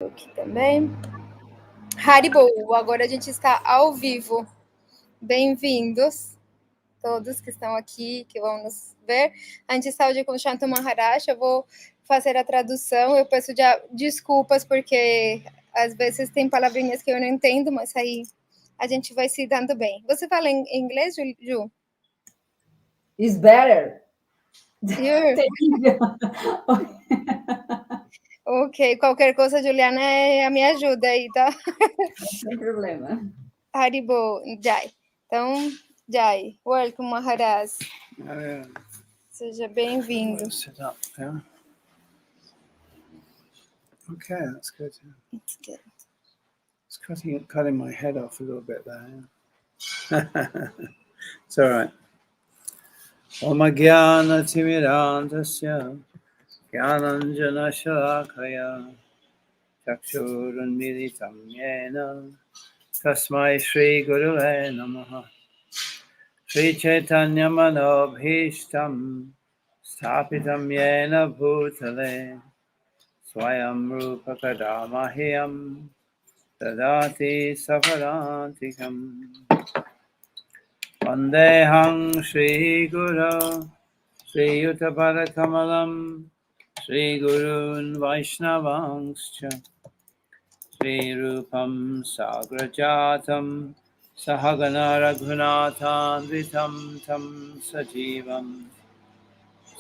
Aqui também. Haribo, agora a gente está ao vivo. Bem-vindos, todos que estão aqui, que vão nos ver. A gente está hoje com o Shanto Maharaj, eu vou fazer a tradução. Eu peço desculpas, porque às vezes tem palavrinhas que eu não entendo, mas aí a gente vai se dando bem. Você fala em inglês, Ju? It's better. Ok, qualquer coisa, Juliana, me ajuda aí, tá? Sem problema. Haribo, Jai. Então, Jai, welcome, Maharaj. Seja bem-vindo. Sit up, yeah. Okay, that's good. Yeah. It's good. It's cutting my head off a little bit there. Yeah. It's all right. Om Jnana Timirandasya Jnananjana Shalakaya Chakshurunmilitam Yena Tasmai Shri Gurave Namaha Shri Chaitanya Manobhishtam Sthapitam Yena Bhutale Swayam Rupa Kadamahyam Tadati Safarantikam Vandeham Shri Guru Shri Yuttapada Kamalam Shri Gurun Vaishnavangscha Shri Rupam Sagrajatam Sahagana Raghunathan Vitam Tam Sajivam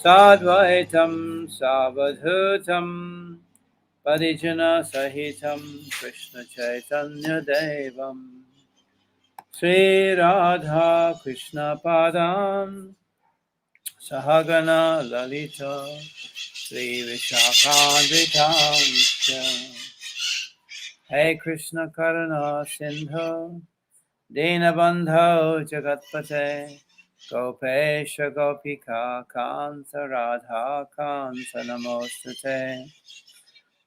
Sadvaitam Savadhutam Parijana Sahitam Krishna Chaitanya Devam Sri Radha Krishna Padam Sahagana Lalita Sri Vishakandritam Hey Krishna Karuna Sindhu Dinabandho Jagatpate Gopesha Gopika Kanta Radha Kanta Namostate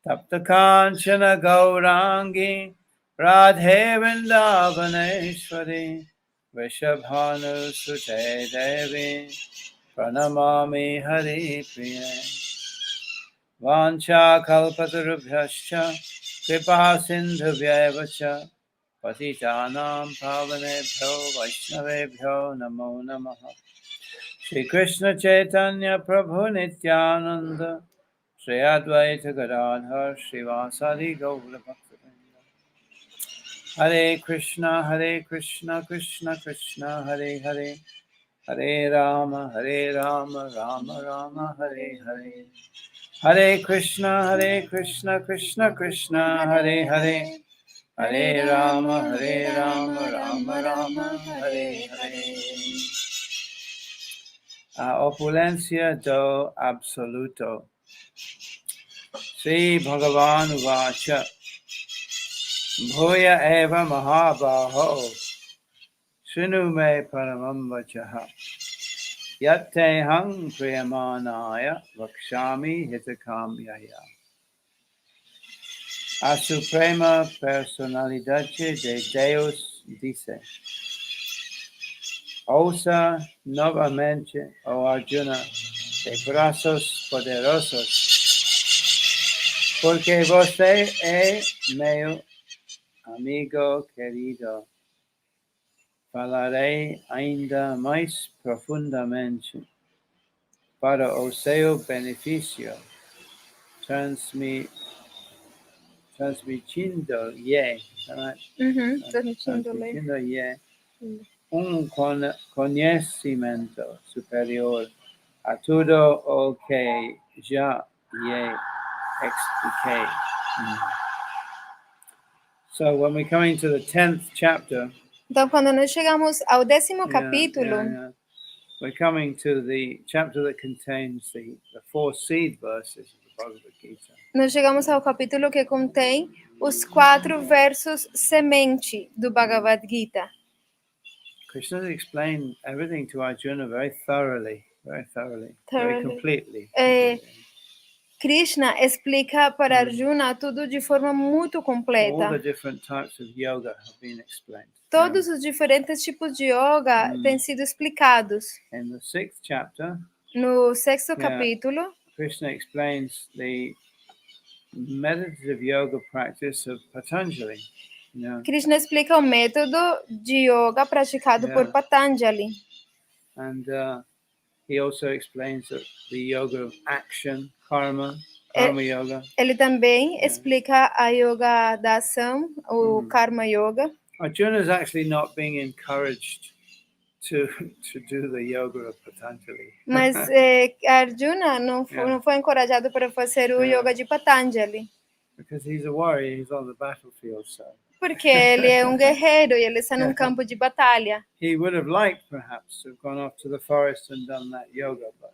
Tapta Kanchana Gaurangi Radhe Vrindavaneshwari Vrishabhanu Sute Devi Pranamami Hari Priya Vancha Kalpatarubhyascha Kripa Sindhuvyavacha Patitanam Pavanebhyo Vaishnavebhyo Namo Namaha Shri Krishna Chaitanya Prabhu Nityananda Shri Advaita Gadadhar Srivasadi Gaura Bhaktivinoda Hare Krishna Krishna Krishna Hare Hare Hare Rama Rama Rama Hare Hare Hare Krishna Krishna Krishna Hare Hare Hare Rama Rama Rama Hare Hare A opulencia do absoluto Sri Bhagavan Vacha Bhuya Eva Mahabaho Shinu Me Paramam Vachaha Yatte Hang Priyamanaya Vakshami Hitakamyaya A Suprema Personalidad de Deus dice Ouça novamente, oh Arjuna, de brazos poderosos porque você é meu amigo querido. Falarei ainda mais profundamente para o seu benefício, transmitindo-lhe conhecimento superior a tudo o que já lhe expliquei. So when we're coming to the 10th chapter, então quando nós chegamos ao 10º capítulo, we're coming to the chapter that contains the 4 seed verses of the Bhagavad-Gita. Nós chegamos ao capítulo que contém os 4 versos semente do Bhagavad-Gita. Krishna explained everything to Arjuna very thoroughly, very completely. Krishna explica para Arjuna tudo de forma muito completa. All the different types of yoga have been explained. Todos os diferentes tipos de yoga têm sido explicados. In the 6th chapter, no 6º capítulo, Krishna explains the meditative yoga practice of Patanjali. You know, Krishna explica o método de yoga praticado por Yeah. Patanjali. and he also explains that the yoga of action, karma yoga. Ele também explica a yoga da ação, o karma yoga. Arjuna is actually not being encouraged to do the yoga of Patanjali. Mas Arjuna não foi encorajado para fazer o yoga de Patanjali. Because he's a warrior, he's on the battlefield, so. Porque ele é um guerreiro e ele está num campo de batalha. He would have liked, perhaps, to have gone off to the forest and done that yoga, but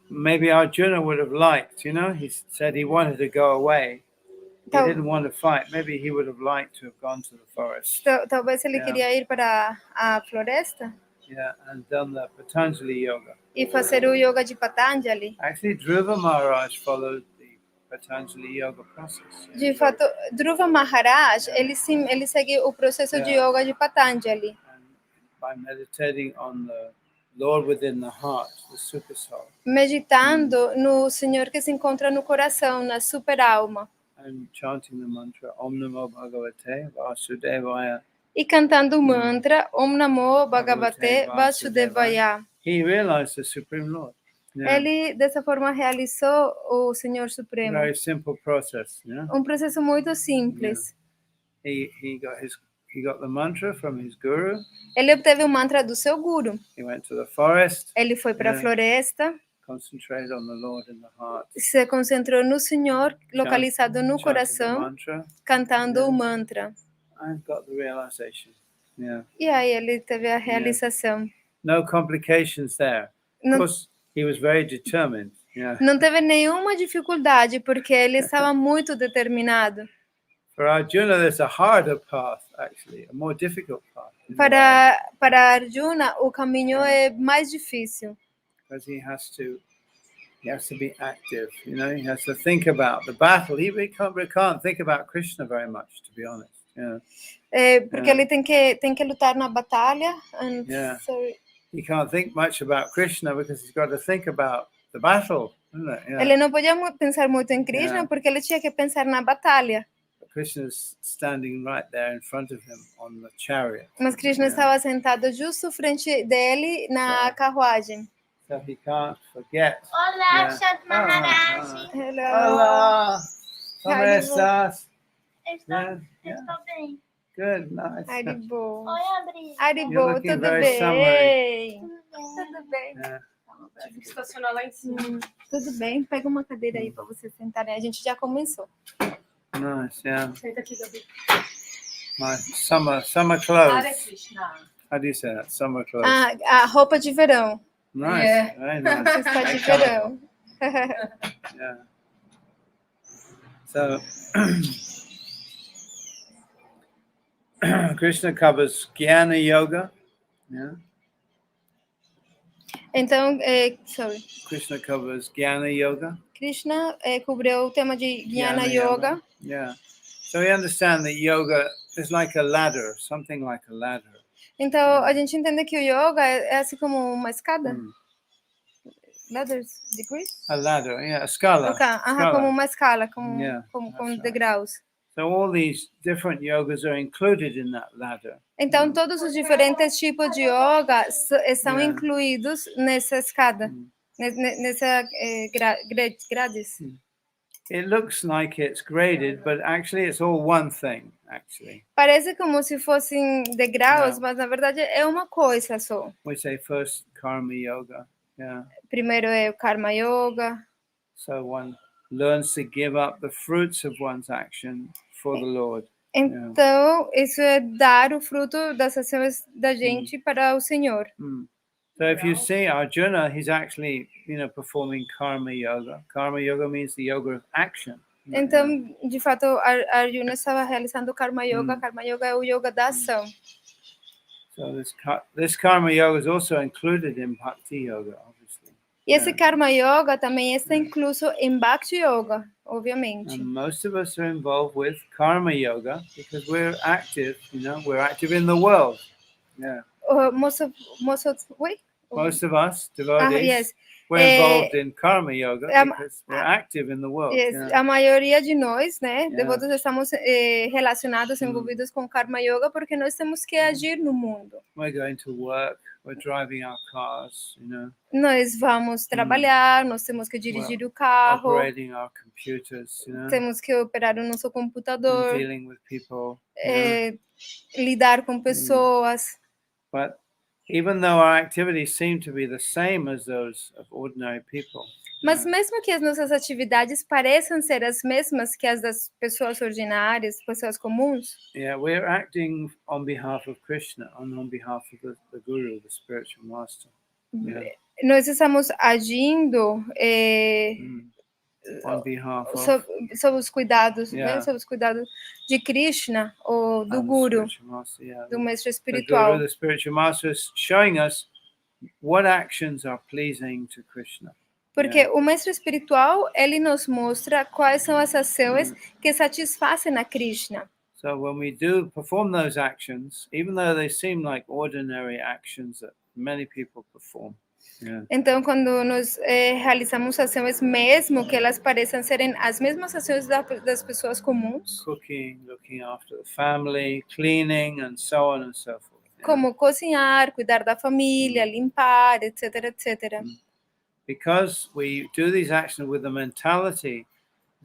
maybe Arjuna would have liked, you know, he said he wanted to go away. He didn't want to fight. Maybe he would have liked to have gone to the forest. Talvez ele queria ir para a floresta. Yeah, and done the Patanjali yoga. E fazer o yoga de Patanjali. Actually, Dhruva Maharaj followed the Patanjali yoga process. De fato, Dhruva Maharaj, ele segue o processo de yoga de Patanjali. And by meditating on the Lord within the heart, the super soul. Meditando no Senhor que se encontra no coração, na super alma. And chanting the mantra Om Namo Bhagavate Vasudevaya. E cantando o mantra Om Namo Bhagavate Vasudevaya. He realized the Supreme Lord. Yeah. Ele dessa forma realizou o Senhor Supremo. Very simple process, yeah? Um processo muito simples. He got the mantra from his guru. Ele obteve o mantra do seu guru. He went to the forest. Ele foi para a floresta. Concentrated on the Lord in the heart. Se concentrou no Senhor, localizado no coração, cantando o mantra. And got the realization. Yeah. E aí ele teve a realização. No complications there. Of course, he was very determined. Yeah. Não teve nenhuma dificuldade, porque ele estava muito determinado. For Arjuna, there's a harder path, actually, a more difficult path. Para Arjuna, o caminho é mais difícil. Because he has to be active, you know. He has to think about the battle. He can't think about Krishna very much, to be honest. Yeah. Porque ele tem que lutar na batalha. He can't think much about Krishna because he's got to think about the battle. Yeah. Ele não podia pensar muito em Krishna porque ele tinha que pensar na batalha. Krishna's standing right there in front of him on the chariot. Mas Krishna estava sentado justo frente dele na carruagem. So he can't forget. Olá, Shanto Maharaj. Hello. Olá. Como estás? Estou bem. Good, nice. Haribo. Oi, Abri. Haribo, tudo bem? Tudo bem. Tive que estacionar lá em cima. Tudo bem, pega uma cadeira aí para você sentar, né? A gente já começou. Nice, yeah. Senta aqui, Gabi. Nice. Summer clothes. Hare Krishna. How do you say that? Summer clothes. A roupa de verão. Nice, very nice. Você está de verão. Yeah. So, Krishna covers Jnana Yoga. Yeah. Então, Krishna covers Jnana Yoga. Krishna cobriu o tema de Jnana Yoga. Yeah. So we understand that yoga is like a ladder, something like a ladder. Então, a gente entende que o yoga é assim como uma escada? Ladders, degrees? A ladder, yeah, a scala. Okay. Como uma escala, com right. degraus. So all these different yogas are included in that ladder. Então, todos os diferentes tipos de yoga são incluídos nessa escada, nessa grades. It looks like it's graded, but actually it's all one thing, actually. Parece como se fossem degraus, mas na verdade é uma coisa só. We say first karma yoga. Yeah. Primeiro é o karma yoga. So one learns to give up the fruits of one's action for the Lord. Então, isso é dar o fruto das ações da gente para o Senhor. So if you see Arjuna, he's actually, performing karma yoga. Karma yoga means the yoga of action. Então, de fato, Arjuna estava realizando karma yoga. Karma yoga é o yoga da ação. So this karma yoga is also included in bhakti yoga, obviously. E esse karma yoga também está incluso em bhakti yoga, obviamente. And most of us are involved with karma yoga because we're active, we're active in the world. Yeah. Most of us devotees. Yes. We're involved in karma yoga um, because we're active in the world. Yes, Yeah. a maioria de nós, né, Yeah. devotos, estamos relacionados, envolvidos com Karma Yoga, porque nós temos que agir no mundo. We're going to work, we're driving our cars, Nós vamos trabalhar, nós temos que dirigir o carro, operating our computers, temos que operar o nosso and computador, dealing with people. lidar com pessoas. But even though our activities seem to be the same as those of ordinary people, Mas mesmo que as nossas atividades pareçam ser as mesmas que as das pessoas ordinárias, pessoas comuns, we're acting on behalf of Krishna, on behalf of the Guru, the spiritual master. Yeah. nós estamos agindo On behalf of sob os cuidados, né, Yeah. sob os cuidados de Krishna ou do the Guru, spiritual master, yeah. do mestre The espiritual. Guru, the spiritual master, is showing us what actions are pleasing to Krishna. Porque o mestre espiritual, ele nos mostra quais são as ações que satisfazem a Krishna. So when we do perform those actions, even though they seem like ordinary actions that many people perform, Então, quando nós realizamos ações, mesmo que elas pareçam serem as mesmas ações das pessoas comuns, cooking, looking after the family, cleaning, and so on and so forth. como cozinhar, cuidar da família, limpar, etc, etc. Because we do these actions with the mentality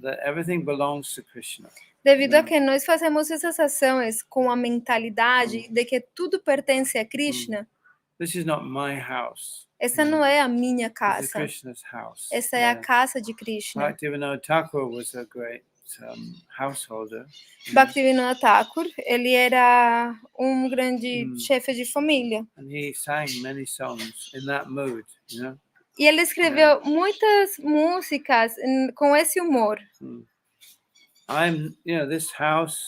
that everything belongs to Krishna. Devido a que nós fazemos essas ações com a mentalidade de que tudo pertence a Krishna, This is not my house. essa não é a minha This is casa, Krishna's house. essa é a casa de Krishna. Bhaktivinoda Thakur was a great householder. Bhaktivinoda Thakur, ele era um grande chefe de família. And he sang many songs in that mood, E ele escreveu muitas músicas com esse humor. This house,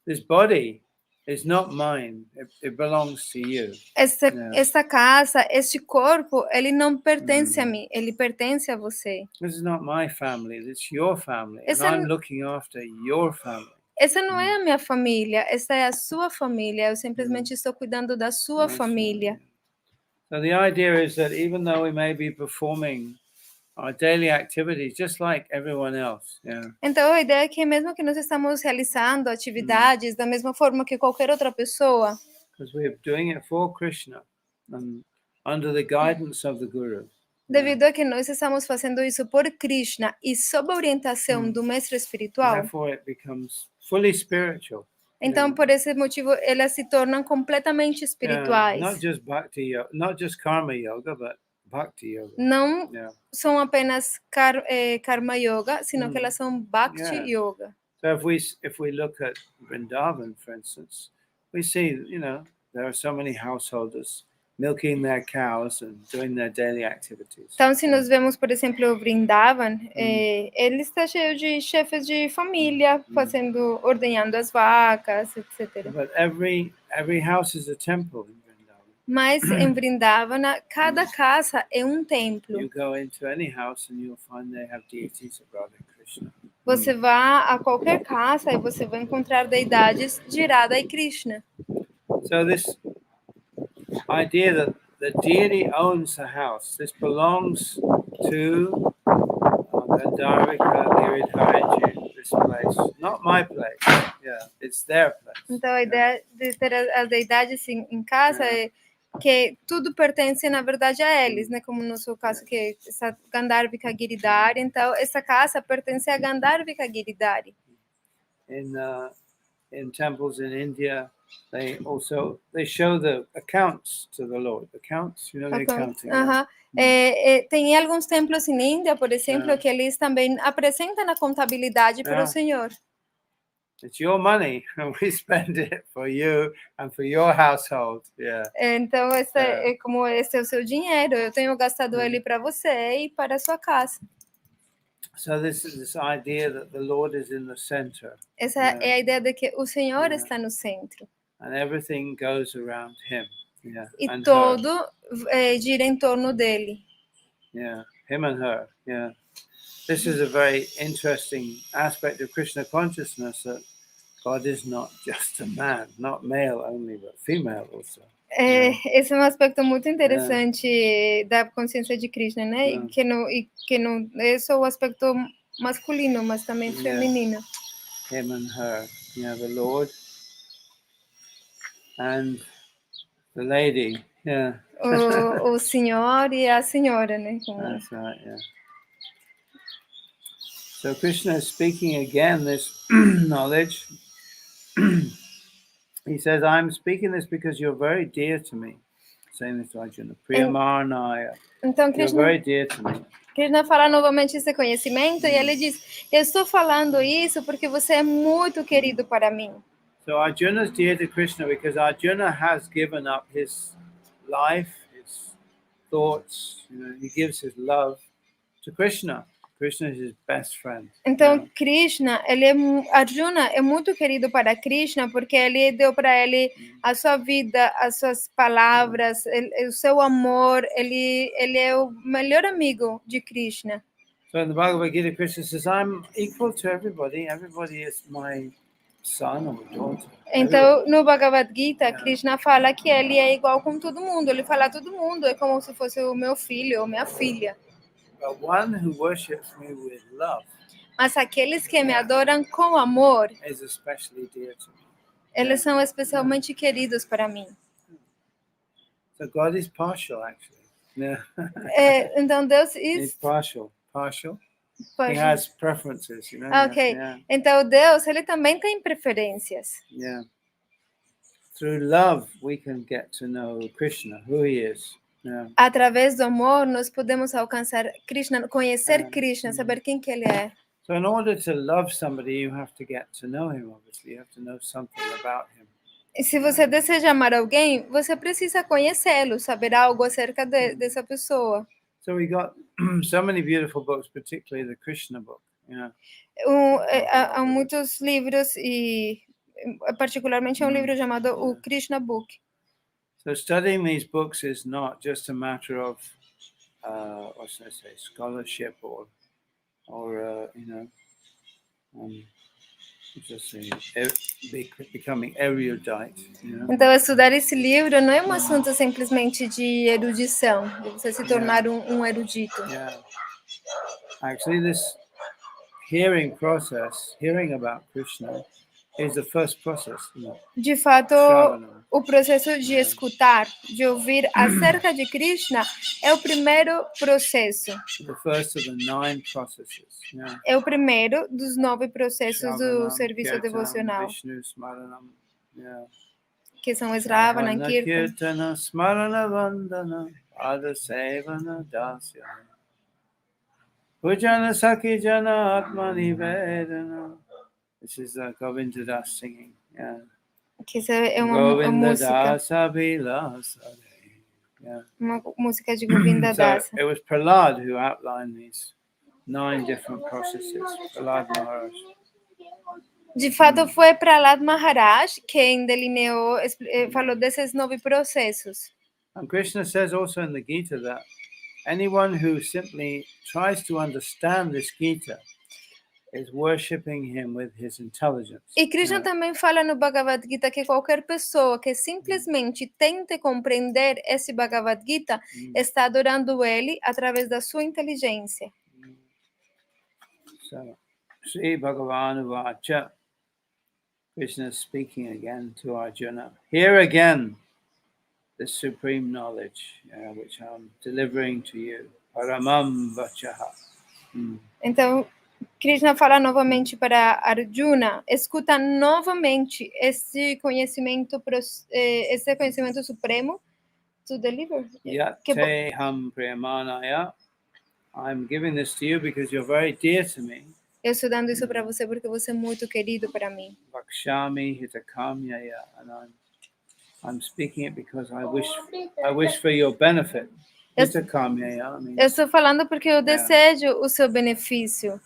this body is not mine. It belongs to you. Esta casa, este corpo, ele não pertence a mim, ele pertence a você. This is not my family. It's your family. And I'm looking after your family. Essa não é a minha família, essa é a sua família. Eu simplesmente estou cuidando da sua família. So the idea is that even though we may be performing our daily activities just like everyone else, Então a ideia é que mesmo que nós estamos realizando atividades da mesma forma que qualquer outra pessoa, because we're doing it for Krishna and under the guidance of the Guru. Devido a que nós estamos fazendo isso por Krishna e sob a orientação do mestre espiritual, Therefore it becomes fully spiritual. Então, por esse motivo, elas se tornam completamente espirituais. Not just bhakti yoga, not just karma yoga, but bhakti yoga. Não são apenas karma yoga, sino que elas são bhakti yoga. So if we look at Vrindavan, for instance, we see, there are so many householders milking their cows and doing their daily activities. Então, se nós vemos, por exemplo, o Vrindavan, ele está cheio de chefes de família, ordenhando as vacas, etc. But every house is a temple in Vrindavan. Mas em Vrindavana, cada casa é um templo. You go into any house and you'll find they have deities of Radha and Krishna. Você vá a qualquer casa e você vai encontrar deidades de Radha e Krishna. So this idea that the deity owns the house, this belongs to Gandharvika Giridhara, this place, not my place. It's their place. Então a ideia de ter as deidades em casa é que tudo pertence na verdade a eles, né? Como no seu caso que essa Gandharvika Giridhari, então essa casa pertence a Gandharvika Giridhari. In temples in India, they show the accounts to the Lord. Accounts, the accounting. Tem alguns templos em Índia, por exemplo, que eles também apresentam a contabilidade para o Senhor. It's your money, and we spend it for you and for your household. Então, é como esse é o seu dinheiro. Eu tenho gastado ele para você e para a sua casa. So this idea that the Lord is in the center. Essa é a ideia de que o Senhor está no centro. And everything goes around him. E tudo gira em torno dele. Him and her. This is a very interesting aspect of Krishna consciousness, that God is not just a man, not male only, but female also. Esse é um aspecto muito interessante da consciência de Krishna, né? E que não é só o aspecto masculino, mas também feminino. Him and her, the Lord and the lady, O senhor e a senhora, né? That's right, So Krishna is speaking again this knowledge. He says, I'm speaking this because you're very dear to me. Saying this to Arjuna. Priyamarnaya. Então, You're very dear to me. Krishna fala novamente esse conhecimento e ele diz, eu estou falando isso porque você é muito querido para mim. So Arjuna is dear to Krishna because Arjuna has given up his life, his thoughts, he gives his love to Krishna. Krishna is his best friend. Então, Krishna, Arjuna é muito querido para Krishna porque ele deu para ele a sua vida, as suas palavras, o seu amor. Ele é o melhor amigo de Krishna. So in the Bhagavad-Gita, Krishna says, I'm equal to everybody. Everybody is my son or daughter. Então, no Bhagavad-Gita, Krishna fala que ele é igual com todo mundo. Ele fala todo mundo, é como se fosse o meu filho ou minha filha. But one who worships me with love, mas aqueles que me adoram com amor, is especially dear to me. Eles são especialmente queridos para mim. So God is partial, actually. Então Deus He's partial. He é has preferences, Ok. Então Deus, ele também tem preferências. Through love, we can get to know Krishna, who he is. Através do amor, nós podemos alcançar Krishna, conhecer Krishna, saber quem que ele é. So in order to love somebody, you have to get to know him, obviously. You have to know something about him. E se você deseja amar alguém, você precisa conhecê-lo, saber algo acerca dessa pessoa. So we got so many beautiful books, particularly the Krishna book. Há muitos livros e particularmente um livro chamado o Krishna Book. So studying these books is not just a matter of, scholarship or becoming erudite. Então, estudar esse livro não é um assunto simplesmente de erudição, de você se tornar um erudito. Actually, this hearing about Krishna, is the first process. De fato, o processo de escutar, de ouvir acerca de Krishna é o primeiro processo. The first of the 9 processes. É o primeiro dos 9 processos do serviço devocional. Vishnu, Smaranam, que são Sravana, Kirtana, Smarana, Vandana, Adasevana, Dasya. Pujana, Sakijana, Atmani, Vedana. This is Govinda Das singing. Que é uma música. Uma música de Govinda Das. So it was Prahlad who outlined these 9 different processes. Prahlad Maharaj. De fato, foi Prahlad Maharaj quem delineou, falou desses 9 processos. And Krishna says also in the Gita that anyone who simply tries to understand this Gita is worshipping him with his intelligence. E Krishna também fala no Bhagavad-Gita que qualquer pessoa que simplesmente tente compreender esse Bhagavad-Gita está adorando ele através da sua inteligência. So, Sri Bhagavan Vacha, Krishna is speaking again to Arjuna. Here again, the supreme knowledge, which I'm delivering to you. Paramam Vachaha. Então, Krishna fala novamente para Arjuna, escuta novamente esse conhecimento supremo to deliver. Yateham Premanaya. I'm giving this to you because you're very dear to me. Eu estou dando isso para você porque você é muito querido para mim. Vakshami hitakamyaya, and I'm speaking it because I wish for your benefit. Hitakamyaya means, eu estou falando porque eu desejo o seu benefício.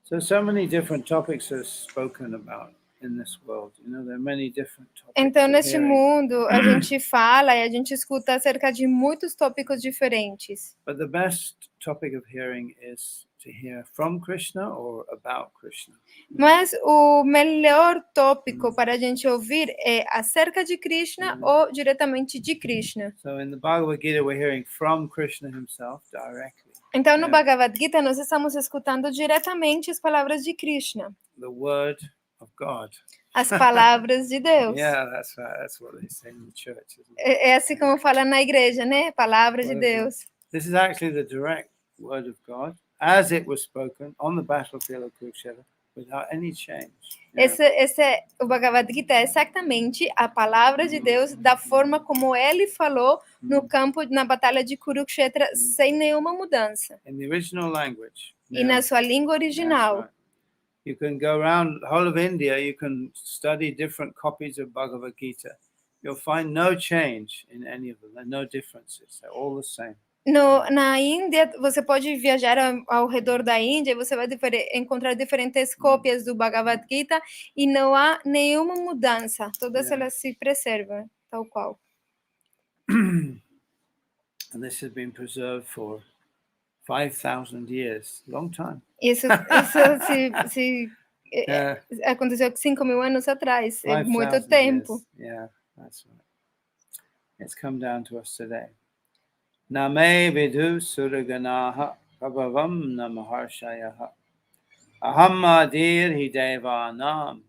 So many different topics are spoken about in this world. There are many different topics. Então, neste mundo, a gente fala e a gente escuta acerca de muitos tópicos diferentes. But the best topic of hearing is to hear from Krishna or about Krishna. Mas o melhor tópico para a gente ouvir é acerca de Krishna ou diretamente de Krishna. So in the Bhagavad-Gita, we're hearing from Krishna himself directly. Então, no Bhagavad-Gita, nós estamos escutando diretamente as palavras de Krishna, The word of God. as palavras de Deus. Yeah, that's right. That's what they say in the church, isn't it? É assim como fala na igreja, né? Palavra de Deus. This is actually the direct word of God as it was spoken on the battlefield of Kurukshetra without any change. O Bhagavad-Gita é exatamente a palavra de Deus da forma como ele falou no campo, na batalha de Kurukshetra, sem nenhuma mudança. In the original language. E na sua língua original. That's right. You can go around the whole of India, you can study different copies of Bhagavad-Gita. You'll find no change in any of them. There are no differences. They're all the same. Na Índia, você pode viajar ao redor da Índia e você vai encontrar diferentes cópias do Bhagavad-Gita e não há nenhuma mudança. Todas elas se preservam, tal qual. And this has been preserved for 5,000 years. Long time. Isso aconteceu 5.000 anos atrás. É muito tempo. Yeah, that's right. It's come down to us today. Name vidhu suraganaha prabhavam namaharshayaha ahammadir hidevanam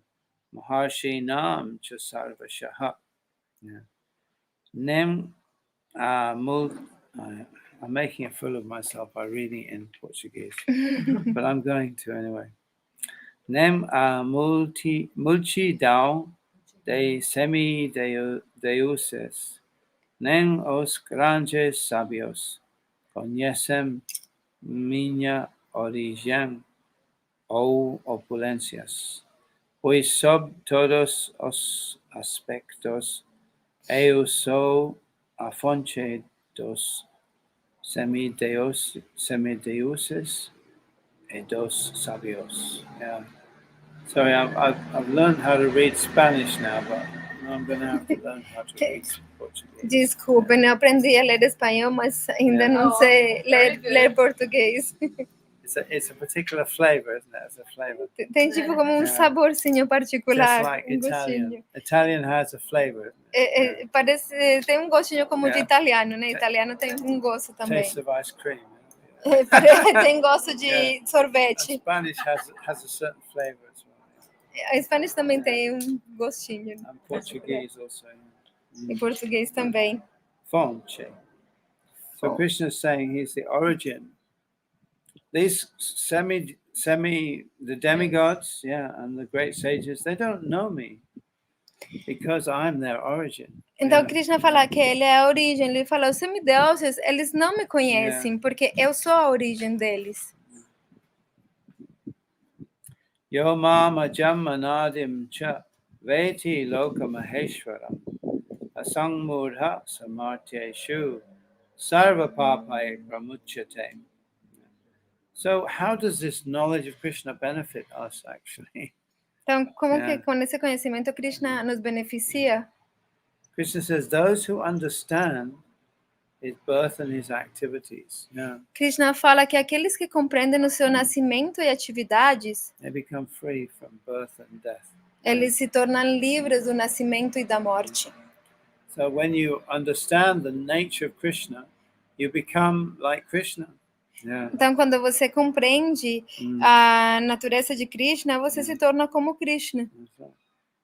maharshinam cha sarvashaha. Nem I'm making a fool of myself by reading it in Portuguese, but I'm going to anyway. Nem multidão de semi-deuses, nem os grandes sábios conhecem minha origem ou opulências, pois sob todos os aspectos eu sou a fonte dos semideuses e dos sábios. Yeah. Sorry, I've learned how to read Spanish now, but I'm going to have to learn how to read Portuguese. Desculpem, eu aprendi a ler espanhol, mas ainda não sei ler português. It's a particular flavor, isn't it? It's a flavor. Tem tipo como saborzinho particular. Just like Italian. Italian has a flavor. Parece, tem gostinho como de italiano, né? Italiano tem gosto também. Taste of ice cream. Tem gosto de sorvete. Spanish has a certain flavor as well. A Spanish também tem gostinho. And Portuguese also. E português também. Fonte. So Krishna is saying he's the origin. These the demigods, and the great sages, they don't know me because I'm their origin. Então Krishna fala que ele é a origem. Ele fala, os semideuses, eles não me conhecem porque eu sou a origem deles. Yo mama jamanadim cha veti loka maheshwaram asangmudha samartyeshu sarva papai pramuchyate. So how does this knowledge of Krishna benefit us actually? Então, como que com esse conhecimento Krishna nos beneficia? Krishna says those who understand his birth and his activities. Krishna fala que aqueles que compreendem o seu nascimento e atividades, they become free from birth and death. Eles se tornam livres do nascimento e da morte. So when you understand the nature of Krishna, you become like Krishna. Então, quando você compreende a natureza de Krishna, você se torna como Krishna. Of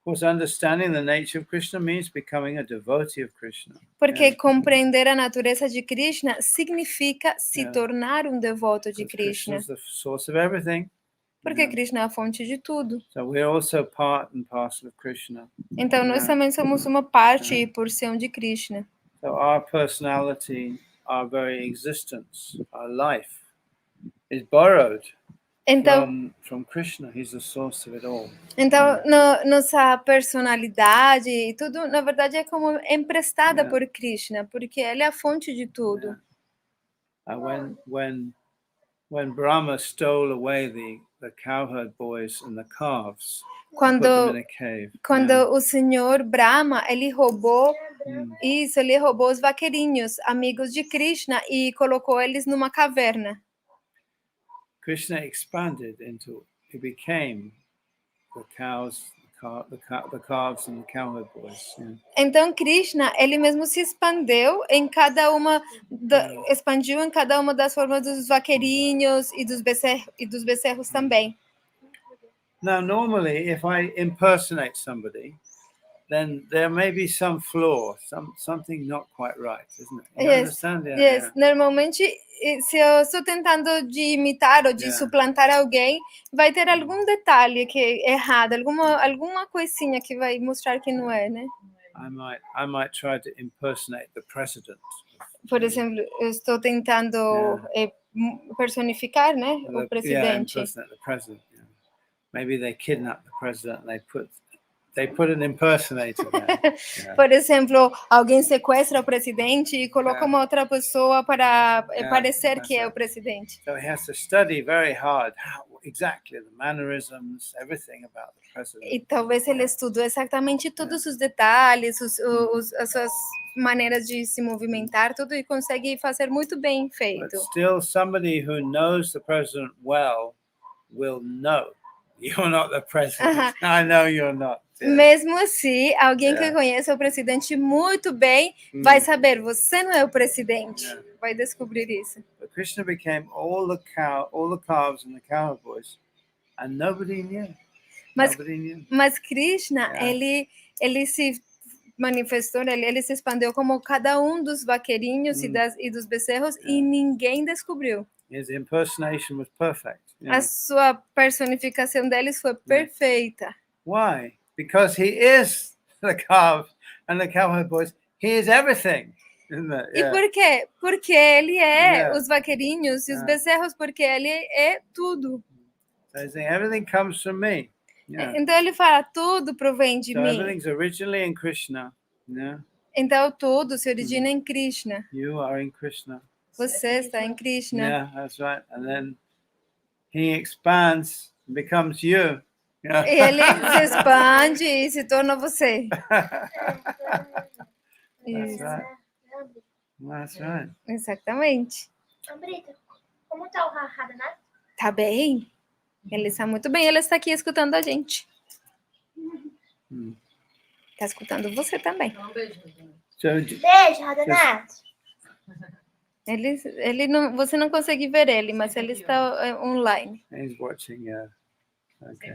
course, understanding the nature of Krishna means becoming a devotee of Krishna. Porque compreender a natureza de Krishna significa se tornar um devoto de Krishna. Krishna is the source of everything. Porque Krishna é a fonte de tudo. So we're also part and parcel of Krishna. Então, nós também somos uma parte e porção de Krishna. So our personality, our very existence, our life is borrowed from Krishna. He's the source of it all. Então, nossa personalidade e tudo, na verdade, é como emprestada por Krishna, porque ele é a fonte de tudo. When Brahma stole away the cowherd boys and the calves, put them in a cave. Quando o Senhor Brahma, ele roubou os vaqueirinhos, amigos de Krishna, e colocou eles numa caverna. Krishna expanded into, he became the cows, the calves and the cowherd boys. Yeah. Então Krishna, ele mesmo se expandeu em cada uma expandiu em cada uma das formas dos vaqueirinhos e dos becerros também. Now, normally, if I impersonate somebody, then there may be some flaw, something not quite right, isn't it? You understand? Yeah, Yes. yeah. Normalmente, se eu estou tentando de imitar ou de suplantar alguém, vai ter algum detalhe que é errado, alguma coisinha que vai mostrar que não é, né? I might try to impersonate the president. Por exemplo, eu estou tentando personificar, né, o presidente. Yeah, impersonate the president. Yeah. Maybe they kidnap the president and they put an impersonator there. Yeah. Por exemplo, alguém sequestra o presidente e coloca uma outra pessoa para parecer que é o presidente. So he has to study very hard exactly the mannerisms, everything about the president. E talvez ele estudou exatamente todos os detalhes, as suas maneiras de se movimentar, tudo, e consegue fazer muito bem feito. But still, somebody who knows the president well will know you're not the president. I know you're not. Yeah. Mesmo assim, alguém que conhece o presidente muito bem vai saber, você não é o presidente. Vai descobrir isso. But Krishna became all the calves and the cowherd boys, and nobody knew. Mas Krishna, ele se manifestou, ele se expandiu como cada um dos vaqueirinhos e dos becerros e ninguém descobriu. His impersonation was perfect. A sua personificação deles foi perfeita. Why? Because he is the calf and the cowherd boys. He is everything. Isn't it? E por quê? Porque ele é os vaqueirinhos e os becerros, porque ele é tudo. So he's saying, everything comes from me. Então ele fala, tudo provém de mim. Everything's originally in Krishna. Então tudo se origina em Krishna. You are in Krishna. Você está em Krishna. Yeah, that's right. And then he expands and becomes you. Yeah. Ele se expande e se torna você. That's right. That's right. Exatamente. Ambrita, como tá o Radhanath? Tá bem. Ele está muito bem. Ele está aqui escutando a gente. Está escutando você também. Beijo, Radhanath. Ele não, você não consegue ver ele, mas ele está online. He's watching. Okay.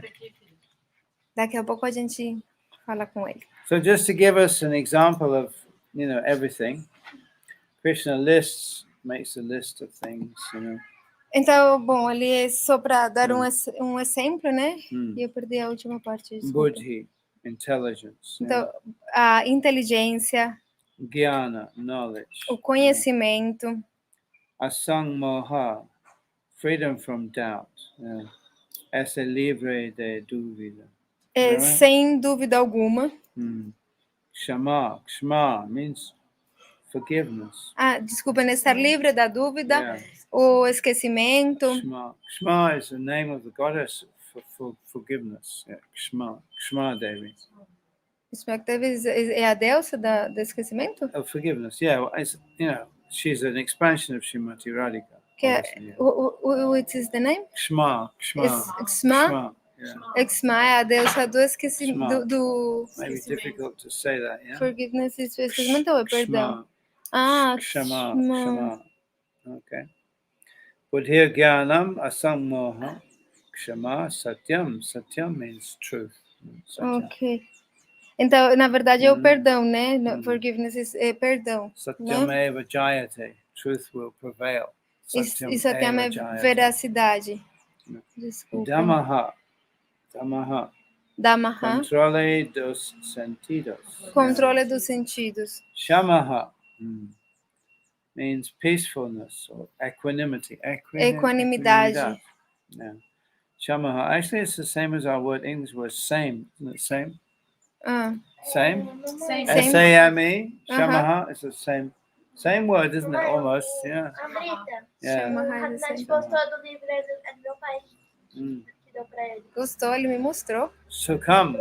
Daqui a pouco a gente fala com ele. So just to give us an example of, everything, Krishna makes a list of things, Então, bom, ele só para dar um exemplo, né? E eu perdi a última parte. Buddhi, intelligence. Então, a inteligência, Jnana, knowledge. o conhecimento. Asangmoha, freedom from doubt. Esse livre de dúvida. Sem dúvida alguma. Kshama means forgiveness. Desculpa, estar livre da dúvida, o esquecimento. Kshama is the name of the goddess for forgiveness. Kshama Devi. Kshama Devi é a deusa do esquecimento? Of forgiveness, it's, she's an expansion of Srimati Radhika. What is the name? Kshma. Kshma é a deusa do esquecimento. Maybe difficult to say that, yeah? Forgiveness is esquecimento ou perdão? Kshama. Okay. Buddhi Jnanam Asammoha Kshama Satyam. Satyam means truth. Satyam. Ok. Então, na verdade, é o perdão, né? Forgiveness é perdão. Satyameva Jayate. Truth will prevail. E Satyam é veracidade. Desculpa. Dhammaha. Controle dos sentidos. Controle dos sentidos. Shamaha means peacefulness or equanimity. Equanimidade. Yeah. Shamaha. Actually, it's the same as our word English word same. Isn't it same? Same? S-A-M-E. Shamaha is the same word, isn't it? Almost, yeah. Ambrita, Shamaha o Radhanath postou do livro do meu pai. Que deu pra ele. Gostou? Ele me mostrou. Sukham,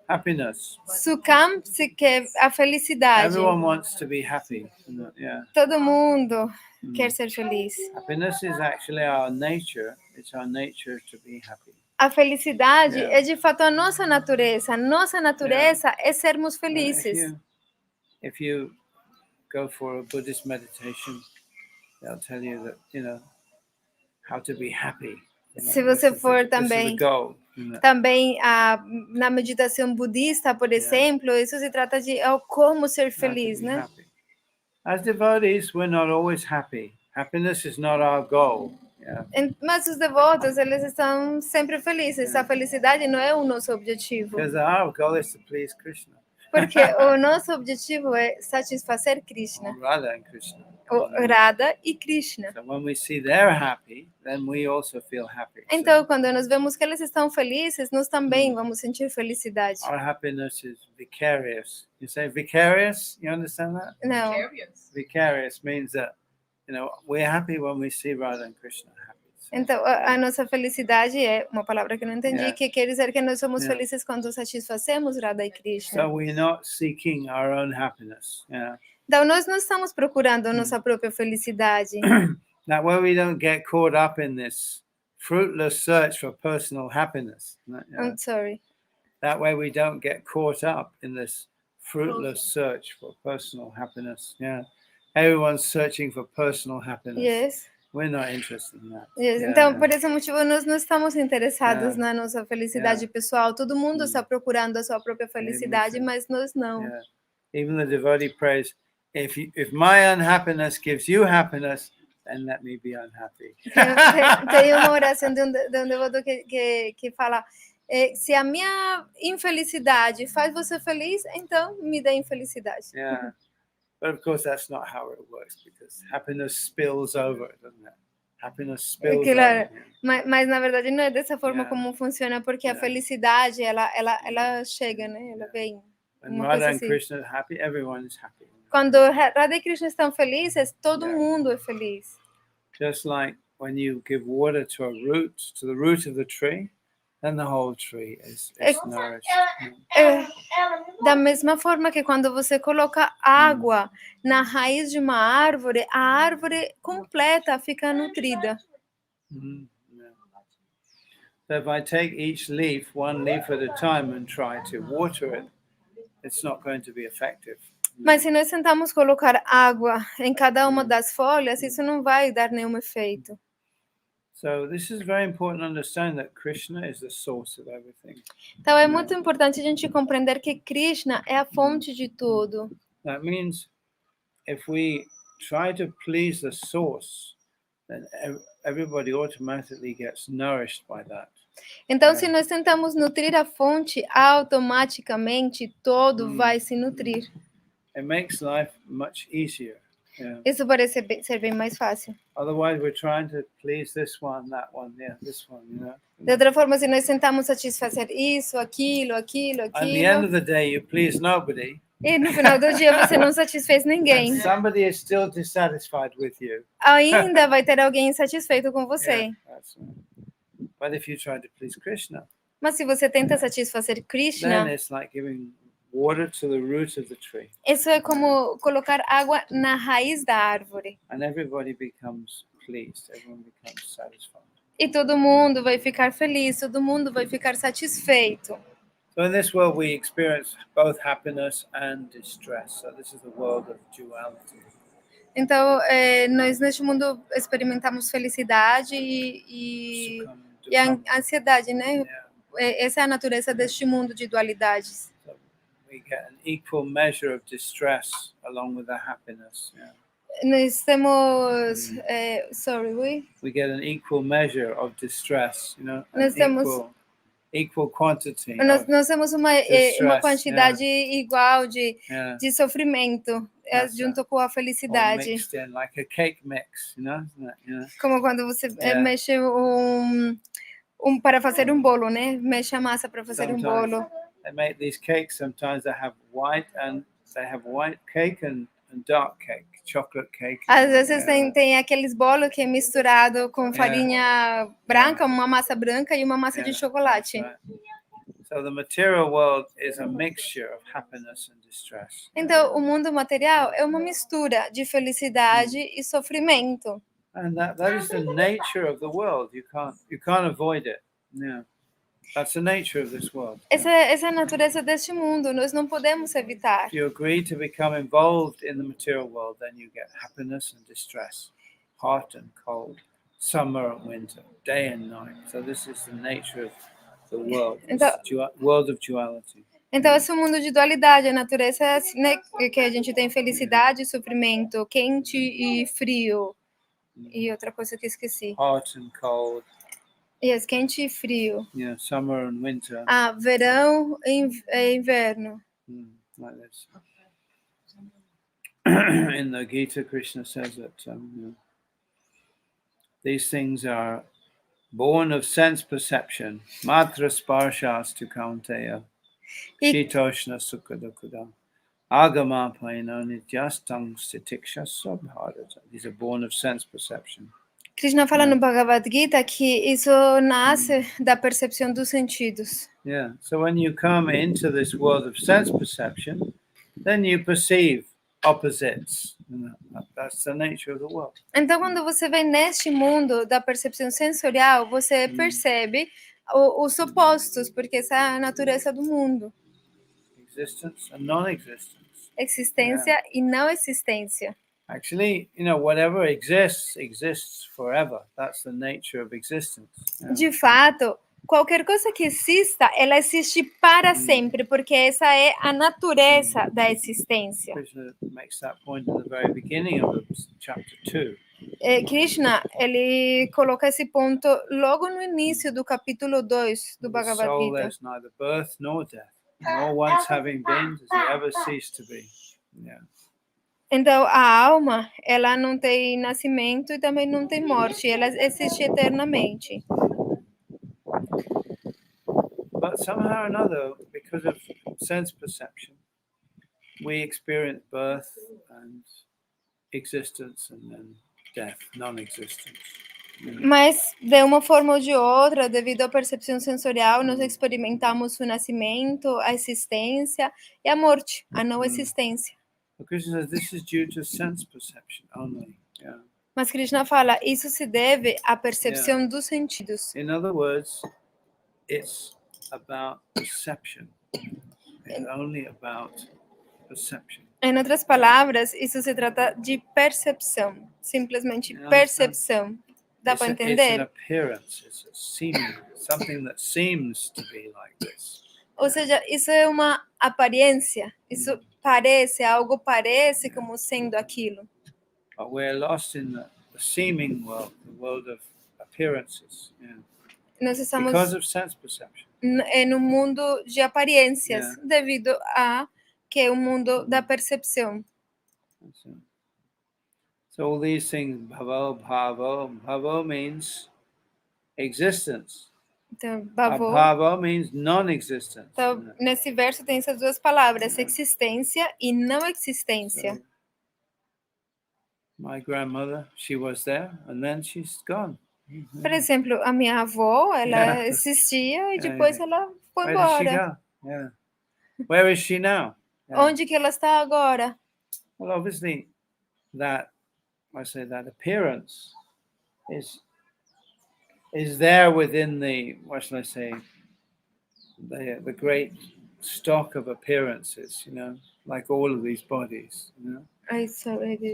happiness. Sukham quer a felicidade. Everyone wants to be happy. Yeah. Todo mundo quer ser feliz. Happiness is actually our nature. It's our nature to be happy. A felicidade Yeah. é de fato a nossa natureza. Nossa natureza é sermos And felizes. if you go for a Buddhist meditation, they'll tell you that, how to be happy. Se você for This is the também goal. na meditação budista, por Yeah. exemplo, isso se trata de como ser How to feliz, be né? happy. As devotees, we're not always happy. Happiness is not our goal. Yeah. Mas os devotos, eles estão sempre felizes. A felicidade não é o nosso objetivo. Because our goal is to please Krishna. Porque o nosso objetivo é satisfazer Krishna, Or Radha and Krishna. o Radha e Krishna. So when we see they're happy, then we also feel happy. Então, quando nós vemos que eles estão felizes, nós também vamos sentir felicidade. Our happiness is vicarious. You say vicarious? You understand that? Não. Curious. Vicarious means that, we're happy when we see Radha and Krishna happy. So, Então, a nossa felicidade é uma palavra que eu não entendi, Yeah. que quer dizer que nós somos Yeah. felizes quando satisfazemos Radha e Krishna. so we're not seeking our own happiness. Yeah. Então, nós não estamos procurando a nossa própria felicidade. That way we don't get caught up in this fruitless search for personal happiness. I'm sorry. That way we don't get caught up in this fruitless search for personal happiness. Yeah. Everyone's searching for personal happiness. Yes. We're not interested in that. Yes. Yeah, Então, yeah. por esse motivo, nós não estamos interessados na nossa felicidade pessoal. Todo mundo está procurando a sua própria felicidade, mas nós não. Yeah. Even the devotee prays, if my unhappiness gives you happiness, then let me be unhappy. Tem uma oração de um devoto que fala, se a minha infelicidade faz você feliz, então me dê infelicidade. Yeah. But of course, that's not how it works, because happiness spills over, doesn't it? Happiness spills Claro, over. mas na verdade não é dessa forma Yeah. como funciona, porque a Yeah. felicidade, ela chega, né? Ela vem. When Uma Radha coisa and assim. Krishna are happy, everyone is happy. Quando Radha e Krishna estão felizes, todo mundo é feliz. Just like when you give water to to the root of the tree, then the whole tree is nourished. Da mesma forma que quando você coloca água na raiz de uma árvore, a árvore completa fica nutrida. Mhm, yeah. So if I take each leaf, one leaf at a time, and try to water it, it's not going to be effective. Mas se nós tentamos colocar água em cada uma das folhas, isso não vai dar nenhum efeito. So this is very important to understand that Krishna is the source of everything. Então é muito importante a gente compreender que Krishna é a fonte de tudo. That means if we try to please the source, then everybody automatically gets nourished by that. Então, se nós tentamos nutrir a fonte, automaticamente todo vai se nutrir. It makes life much easier. Yeah. Isso parece ser bem mais fácil. Otherwise, we're trying to please this one, that one, this one, De outra forma, se nós tentamos satisfazer isso, aquilo, At the end of the day, you please nobody. E no final do dia você não satisfez ninguém. And somebody is still dissatisfied with you. Ainda vai ter alguém insatisfeito com você. Yeah, that's right. But if you try to please Krishna, Mas se você tenta satisfazer Krishna, then it's like giving water to the root of the tree. isso é como colocar água na raiz da árvore. And everybody becomes pleased. Everyone becomes satisfied. E todo mundo vai ficar feliz, todo mundo vai ficar satisfeito. So in this world, we experience both happiness and distress. So this is the world of duality. Então, nós neste mundo experimentamos felicidade e a ansiedade, né? Yeah. Essa é a natureza deste mundo de dualidades. So we get an equal measure of distress along with the happiness. Yeah. Nós temos, We get an equal measure of distress, Nós temos equal quantity. Nós temos uma quantidade igual de sofrimento junto com a felicidade. Mixed in, like a cake mix, Como quando você mexe para fazer um bolo, né? Mexe a massa para fazer um bolo. They make these cakes. Sometimes they have white cake and dark cake, chocolate cake. Às vezes tem aqueles bolos que é misturado com farinha branca, uma massa branca e uma massa de chocolate. Right. So the material world is a mixture of happiness and distress. Então, o mundo material é uma mistura de felicidade e sofrimento. And that is the nature of the world. You can't avoid it. Yeah. That's the nature of this world. Essa é a natureza deste mundo, nós não podemos evitar. If you agree to become involved in the material world, then you get happiness and distress, hot and cold, summer and winter, day and night. So this is the nature of the world, world of duality. Então, esse mundo de dualidade, a natureza é assim, né, que a gente tem felicidade e sofrimento, quente e frio. E outra coisa que eu esqueci. Hot and cold. Yes, quente e frio. Yeah, summer and winter. Verão e inverno. Like this. In the Gita, Krishna says that these things are born of sense perception. Matra sparshas tu kaunteya. Shitoshna sukha agama paina nityastang sitiksha sabharata. These are born of sense perception. Krishna fala no Bhagavad-Gita que isso nasce da percepção dos sentidos. Yeah, so when you come into this world of sense perception, then you perceive opposites. That's the nature of the world. Então, quando você vem neste mundo da percepção sensorial, você percebe os opostos, porque essa é a natureza do mundo. Existence and non-existence. Existência e não existência. Actually, whatever exists forever. That's the nature of existence. Yeah. De fato, qualquer coisa que exista, ela existe para sempre, porque essa é a natureza da existência. Krishna makes that point at the very beginning of chapter 2. Krishna, ele coloca esse ponto logo no início do capítulo 2 do Bhagavad-Gita. There's neither birth nor death, nor once having been, does it ever cease to be. Yeah. Então, a alma, ela não tem nascimento e também não tem morte, ela existe eternamente. But somehow or another, because of sense perception, we experience birth and existence and then death, non-existence. Mas, de uma forma ou de outra, devido à percepção sensorial, nós experimentamos o nascimento, a existência e a morte, a não existência. Krishna says this is due to sense perception only. Yeah. Mas Krishna fala, isso se deve à percepção dos sentidos. In other words, it's about perception. It's only about perception. Em outras palavras, isso se trata de percepção, simplesmente percepção. Dá para entender? It's an appearance, it's a seeming, something that seems to be like this. Ou seja, isso é uma aparência, isso parece, algo parece como sendo aquilo. But we're lost in the seeming world, the world of appearances. Yeah. Nós estamos because of sense perception. No mundo de aparências, devido a que é o mundo da percepção. So all these things, bhavo means existence. Então, bhavo means non-existence. Então, nesse verso tem essas duas palavras, existência e não existência. So, my grandmother, she was there and then she's gone. Por exemplo, a minha avó, ela existia e depois ela foi embora. Yeah. Where is she now? Yeah. Onde que ela está agora? Well, obviously, that appearance is there within the, what shall I say, the great stock of appearances, like all of these bodies,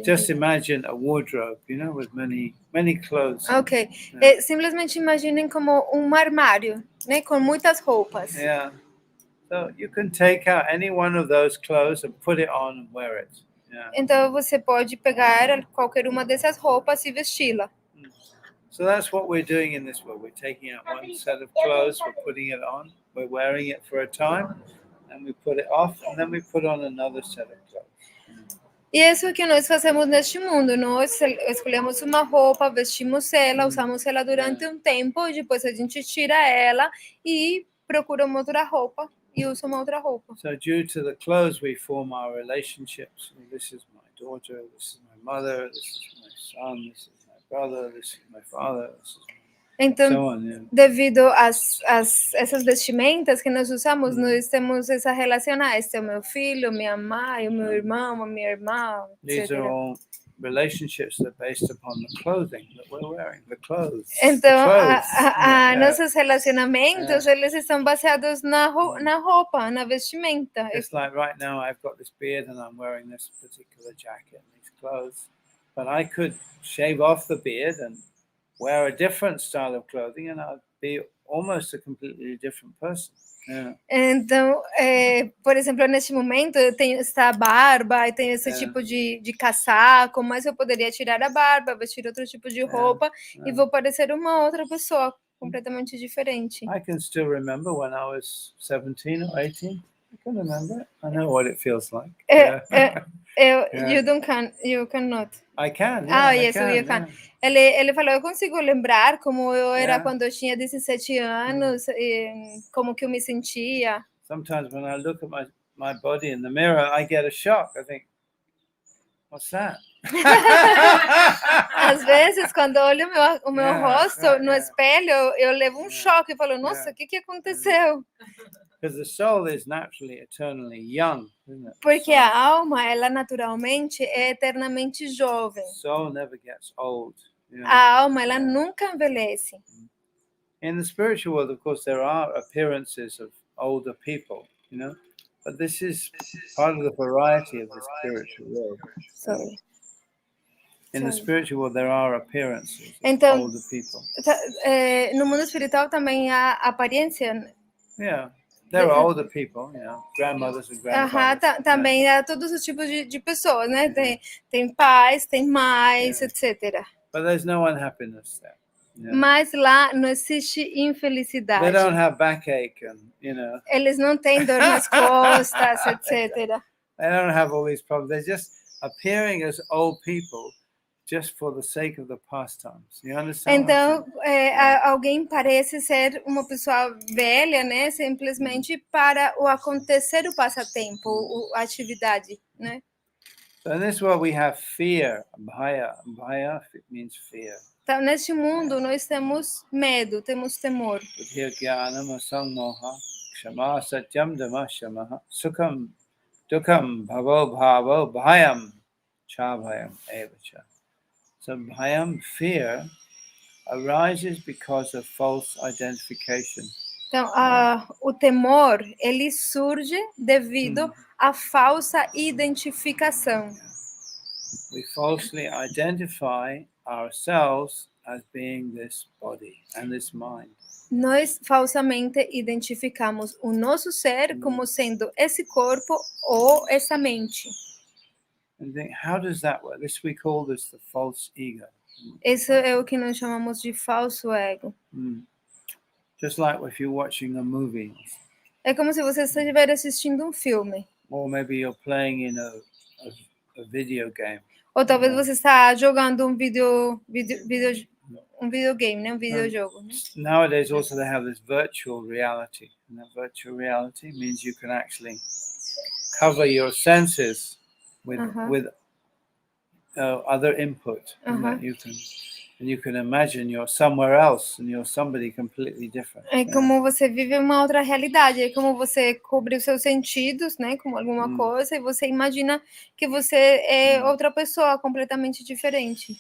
Just imagine a wardrobe, with many clothes. Ok. Simplesmente imaginem como armário, né, com muitas roupas. Yeah. So you can take out any one of those clothes and put it on and wear it. Yeah. Então você pode pegar qualquer uma dessas roupas e vesti-la. So that's what we're doing in this world. We're taking out one set of clothes, we're putting it on, we're wearing it for a time, and we put it off, and then we put on another set of clothes. E é isso que nós fazemos neste mundo. Nós escolhemos uma roupa, vestimos ela, usamos ela durante um tempo, depois a gente tira ela e procura uma outra roupa e usa uma outra roupa. So due to the clothes we form our relationships. This is my daughter, this is my mother, this is my son, this is my brother, this is my father, this is então, so on, devido essas vestimentas que nós usamos, nós temos essa relação. Este é o meu filho, minha mãe, o meu irmão, a minha irmã, etc. These are all relationships that are based upon the clothing that we're wearing, the clothes. Então, Yeah. nossos relacionamentos, eles estão baseados na roupa, na vestimenta. Just like right now, I've got this beard and I'm wearing this particular jacket and these clothes, but I could shave off the beard and wear a different style of clothing and I'd be almost a completely different person. Yeah. Então, por exemplo, neste momento eu tenho esta barba e tenho esse tipo de casaco, mas eu poderia tirar a barba, vestir outro tipo de roupa e vou parecer uma outra pessoa completamente diferente. I can still remember when I was 17 or 18. I can remember it. I know what it feels like. You cannot. I can. Yeah, yes, you can. Ele falou, eu consigo lembrar como eu era quando eu tinha 17 anos, e como que eu me sentia. Sometimes when I look at my body in the mirror, I get a shock. I think, what's that? Às vezes, quando eu olho o meu rosto no espelho, eu levo um choque e falo, nossa, o que aconteceu? Because the soul is naturally, eternally young, isn't it? Porque a alma, ela naturalmente é eternamente jovem. Soul never gets old. You know? A alma, ela nunca envelhece. In the spiritual world, of course, there are appearances of older people, you know, but this is part of the variety of the spiritual world. Sorry. In the spiritual world, there are appearances of Então, older people. No mundo espiritual também há aparência. Yeah. There are older people, you know, grandmothers and grandfathers. Também há todos os tipos de pessoas, né? Tem pais, tem mães, etc. But there's no unhappiness there. Yeah. Mas lá não existe infelicidade. They don't have backache and, you know. Eles não têm dor nas costas, etc. They don't have all these problems. They're just appearing as old people just for the sake of the pastimes. You understand? Então, alguém parece ser uma pessoa velha, né? Simplesmente para o acontecer do passatempo, a atividade, né? So in this world we have fear, bhaya. Bhaya means fear. Então, neste mundo nós temos medo, temos temor. Kshama satyam dhamashamaha sukham dukham bhavo bhavo bhayam cha bhayam evacha. So bhayam, fear, arises because of false identification. Então, o temor, ele surge devido à falsa identificação. We falsely identify ourselves as being this body and this mind. Nós falsamente identificamos o nosso ser como sendo esse corpo ou essa mente. And think, how does that work? We call this the false ego. Esse é o que nós chamamos de falso ego. Just like if you're watching a movie. É como se você estivesse assistindo um filme. Or maybe you're playing in a video game. Ou talvez você está jogando um videogame, né? Um videojogo. Né? Nowadays also they have this virtual reality. And that virtual reality means you can actually cover your senses with other input. And you can imagine you're somewhere else and you're somebody completely different. É como você vive uma outra realidade, é como você cobre os seus sentidos, né, como alguma coisa, e você imagina que você é outra pessoa completamente diferente.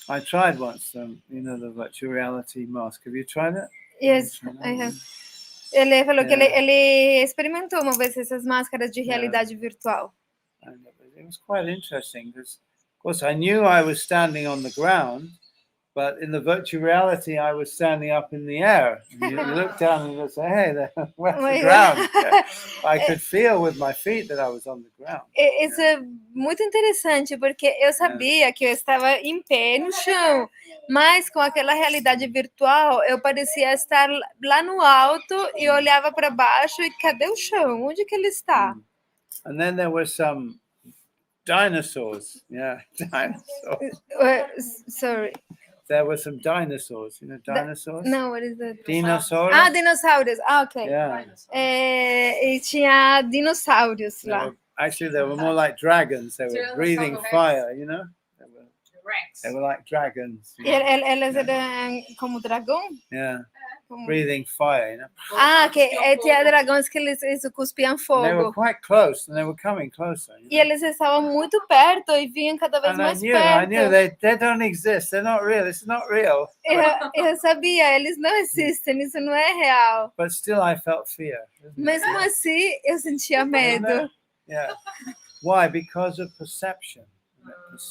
I tried once, the virtual reality mask. Have you tried it? Yes, I have. Ele falou que ele experimentou uma vez essas máscaras de realidade virtual. And it was quite interesting because, of course, I knew I was standing on the ground. But in the virtual reality, I was standing up in the air. And you look down and you say, hey, where's the ground? I could feel with my feet that I was on the ground. Isso é muito interessante, porque eu sabia que eu estava em pé no chão, mas com aquela realidade virtual, eu parecia estar lá no alto e olhava para baixo e cadê o chão? Onde que ele está? And then there were some dinosaurs. Yeah, dinosaurs. Sorry. There were some dinosaurs, dinosaurs? No, what is that? Dinosaurs. Dinossauros. Okay. Yeah. E tinha dinossauros lá. Actually, they were more like dragons. They were breathing fire, They were like dragons. Elas eram como dragão? Yeah. breathing fire, you know. Ah, que tinha dragões que eles cuspiam And they were fogo. quite close, and they were coming closer. You E know? eles estavam muito perto e vinham cada vez And I mais knew perto. they don't exist. They're not real. It's not real. Eu sabia, eles não existem, isso não é real. But still, I felt fear. Isn't it? Mesmo assim, eu sentia medo. Yeah. Why? Because of perception.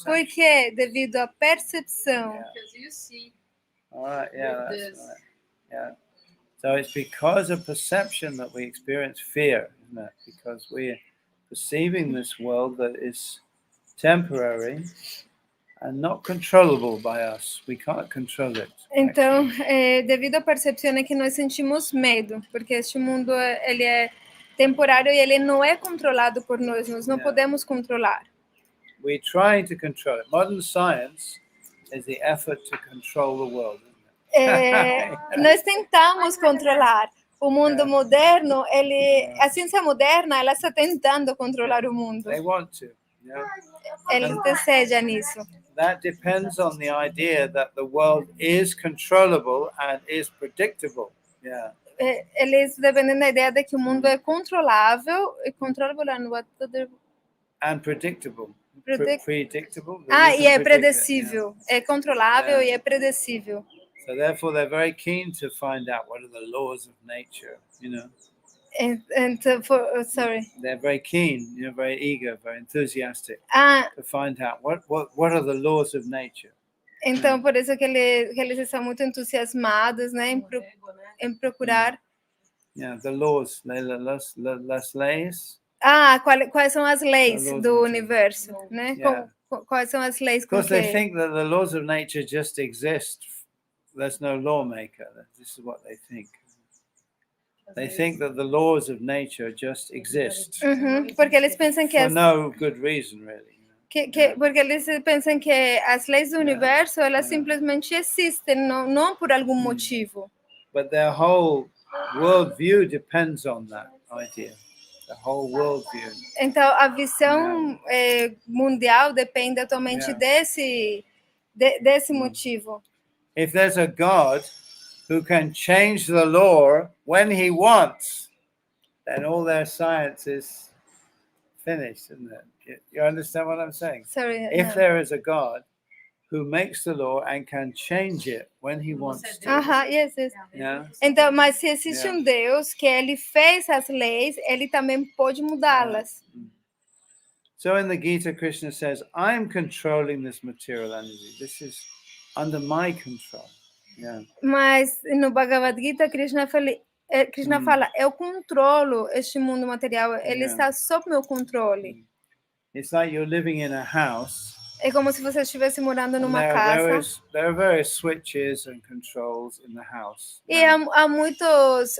Por quê? Devido à percepção. Yeah. Because you see All right. Yeah. with That's this. right. Yeah. So it's because of perception that we experience fear, isn't it? Because we're perceiving this world that is temporary and not controllable by us. We can't control it. Então, devido à percepção é que nós sentimos medo, porque este mundo ele é temporário e ele não é controlado por nós não podemos controlar. We're trying to control it. Modern science is the effort to control the world. Nós tentamos controlar. O mundo moderno, a ciência moderna, ela está tentando controlar o mundo. They want to. Yeah. Eles desejam isso. That depends on the idea that the world is controllable and is predictable. Yeah. Eles dependem da ideia de que o mundo é controlável e controlável And predictable. Predictable. E é predicível. É controlável e é predicível. So therefore, they're very keen to find out what are the laws of nature. You know. Sorry. They're very keen. You know, very eager, very enthusiastic to find out what are the laws of nature. Então, por isso que eles estão muito entusiasmados, né, em procurar. Yeah, the laws, las leis. Quais são as leis do universo, né? Yeah. Quais são as leis? Of course, they think that the laws of nature just exist. There's no lawmaker. This is what they think. They think that the laws of nature just exist. Porque eles pensam que for no good reason, really. Porque eles pensam que as leis do universo elas simplesmente existem, não por algum motivo. But their whole worldview depends on that idea. The whole worldview. Então a visão mundial depende atualmente desse motivo. If there's a God who can change the law when he wants, then all their science is finished, isn't it? You understand what I'm saying? Sorry. If there is a God who makes the law and can change it when he wants to. Yes. Yeah? Então, mas se existe um Deus que ele fez as leis, ele também pode mudá-las. So in the Gita, Krishna says, I'm controlling this material energy. This is under my control. Yeah. Mas no Bhagavad-Gita, Krishna fala, eu controlo este mundo material, ele está sob meu controle. It's like you're living in a house. É como se você estivesse morando numa casa. There are various switches and controls in the house. E há muitos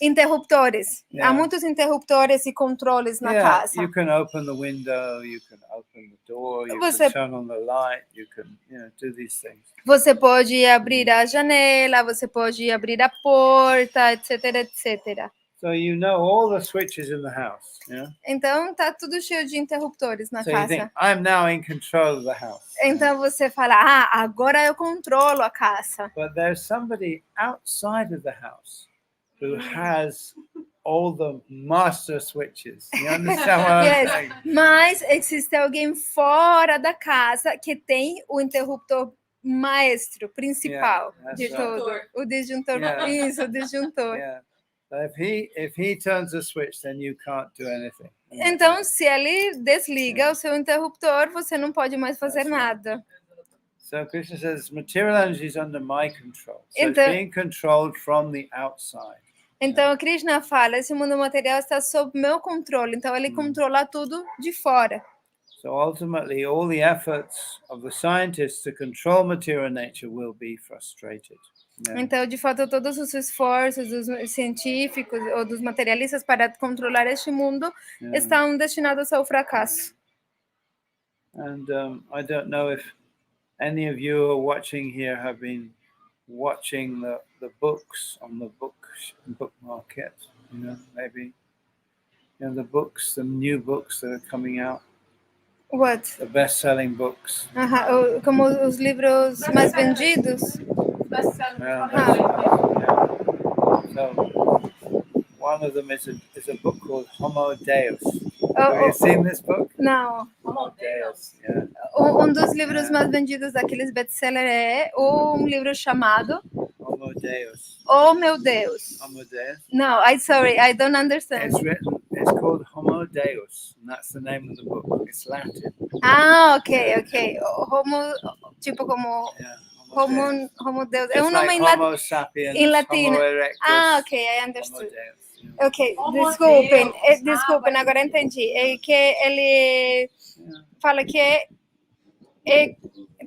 interruptores. Há muitos interruptores e controles na casa. You can open the window, you can open the door, you can turn on the light, you can, do these things. Você pode abrir a janela, você pode abrir a porta, etc, etc. So you know all the switches in the house, yeah? Então tá tudo cheio de interruptores na casa. You think, I'm now in control of the house. Então você fala, agora eu controlo a casa. But there's somebody outside of the house who has all the master switches. You understand what I'm saying? Mas existe alguém fora da casa que tem o interruptor maestro, principal de todo. O disjuntor. Isso, o disjuntor. If he turns the switch, then you can't do anything. Então, se ele desliga o seu interruptor, você não pode mais fazer nada. So Krishna says, material energy is under my control. So it's being controlled from the outside. Então, Krishna fala, esse mundo material está sob meu controle. Então, ele controla tudo de fora. So ultimately, all the efforts of the scientists to control material nature will be frustrated. Então, de fato, todos os esforços dos científicos ou dos materialistas para controlar este mundo estão destinados ao fracasso. And I don't know if any of you who are watching here have been watching the books on the book market. Maybe the books, the new books that are coming out. What? The best-selling books. Como os livros mais vendidos? Best-selling. Yeah, Ah. So one of them is a book called Homo Deus. Oh, Have you seen this book? Não. Homo Deus. Yeah. Dos livros mais vendidos daqueles best-seller é um livro chamado Homo Deus. Oh Meu Deus. Homo Deus. No, sorry, I don't understand. It's called Homo Deus, and that's the name of the book. It's Latin. Ah, ok. Homo, tipo como Yeah, Homo Deus. Homo Deus. It's É um nome like em Homo sapiens, em latino. Homo erectus. Ah, ok, I Homo understood. Deus. Yeah. Ok, Homo desculpem, Deus. desculpem, agora eu entendi. É que ele fala que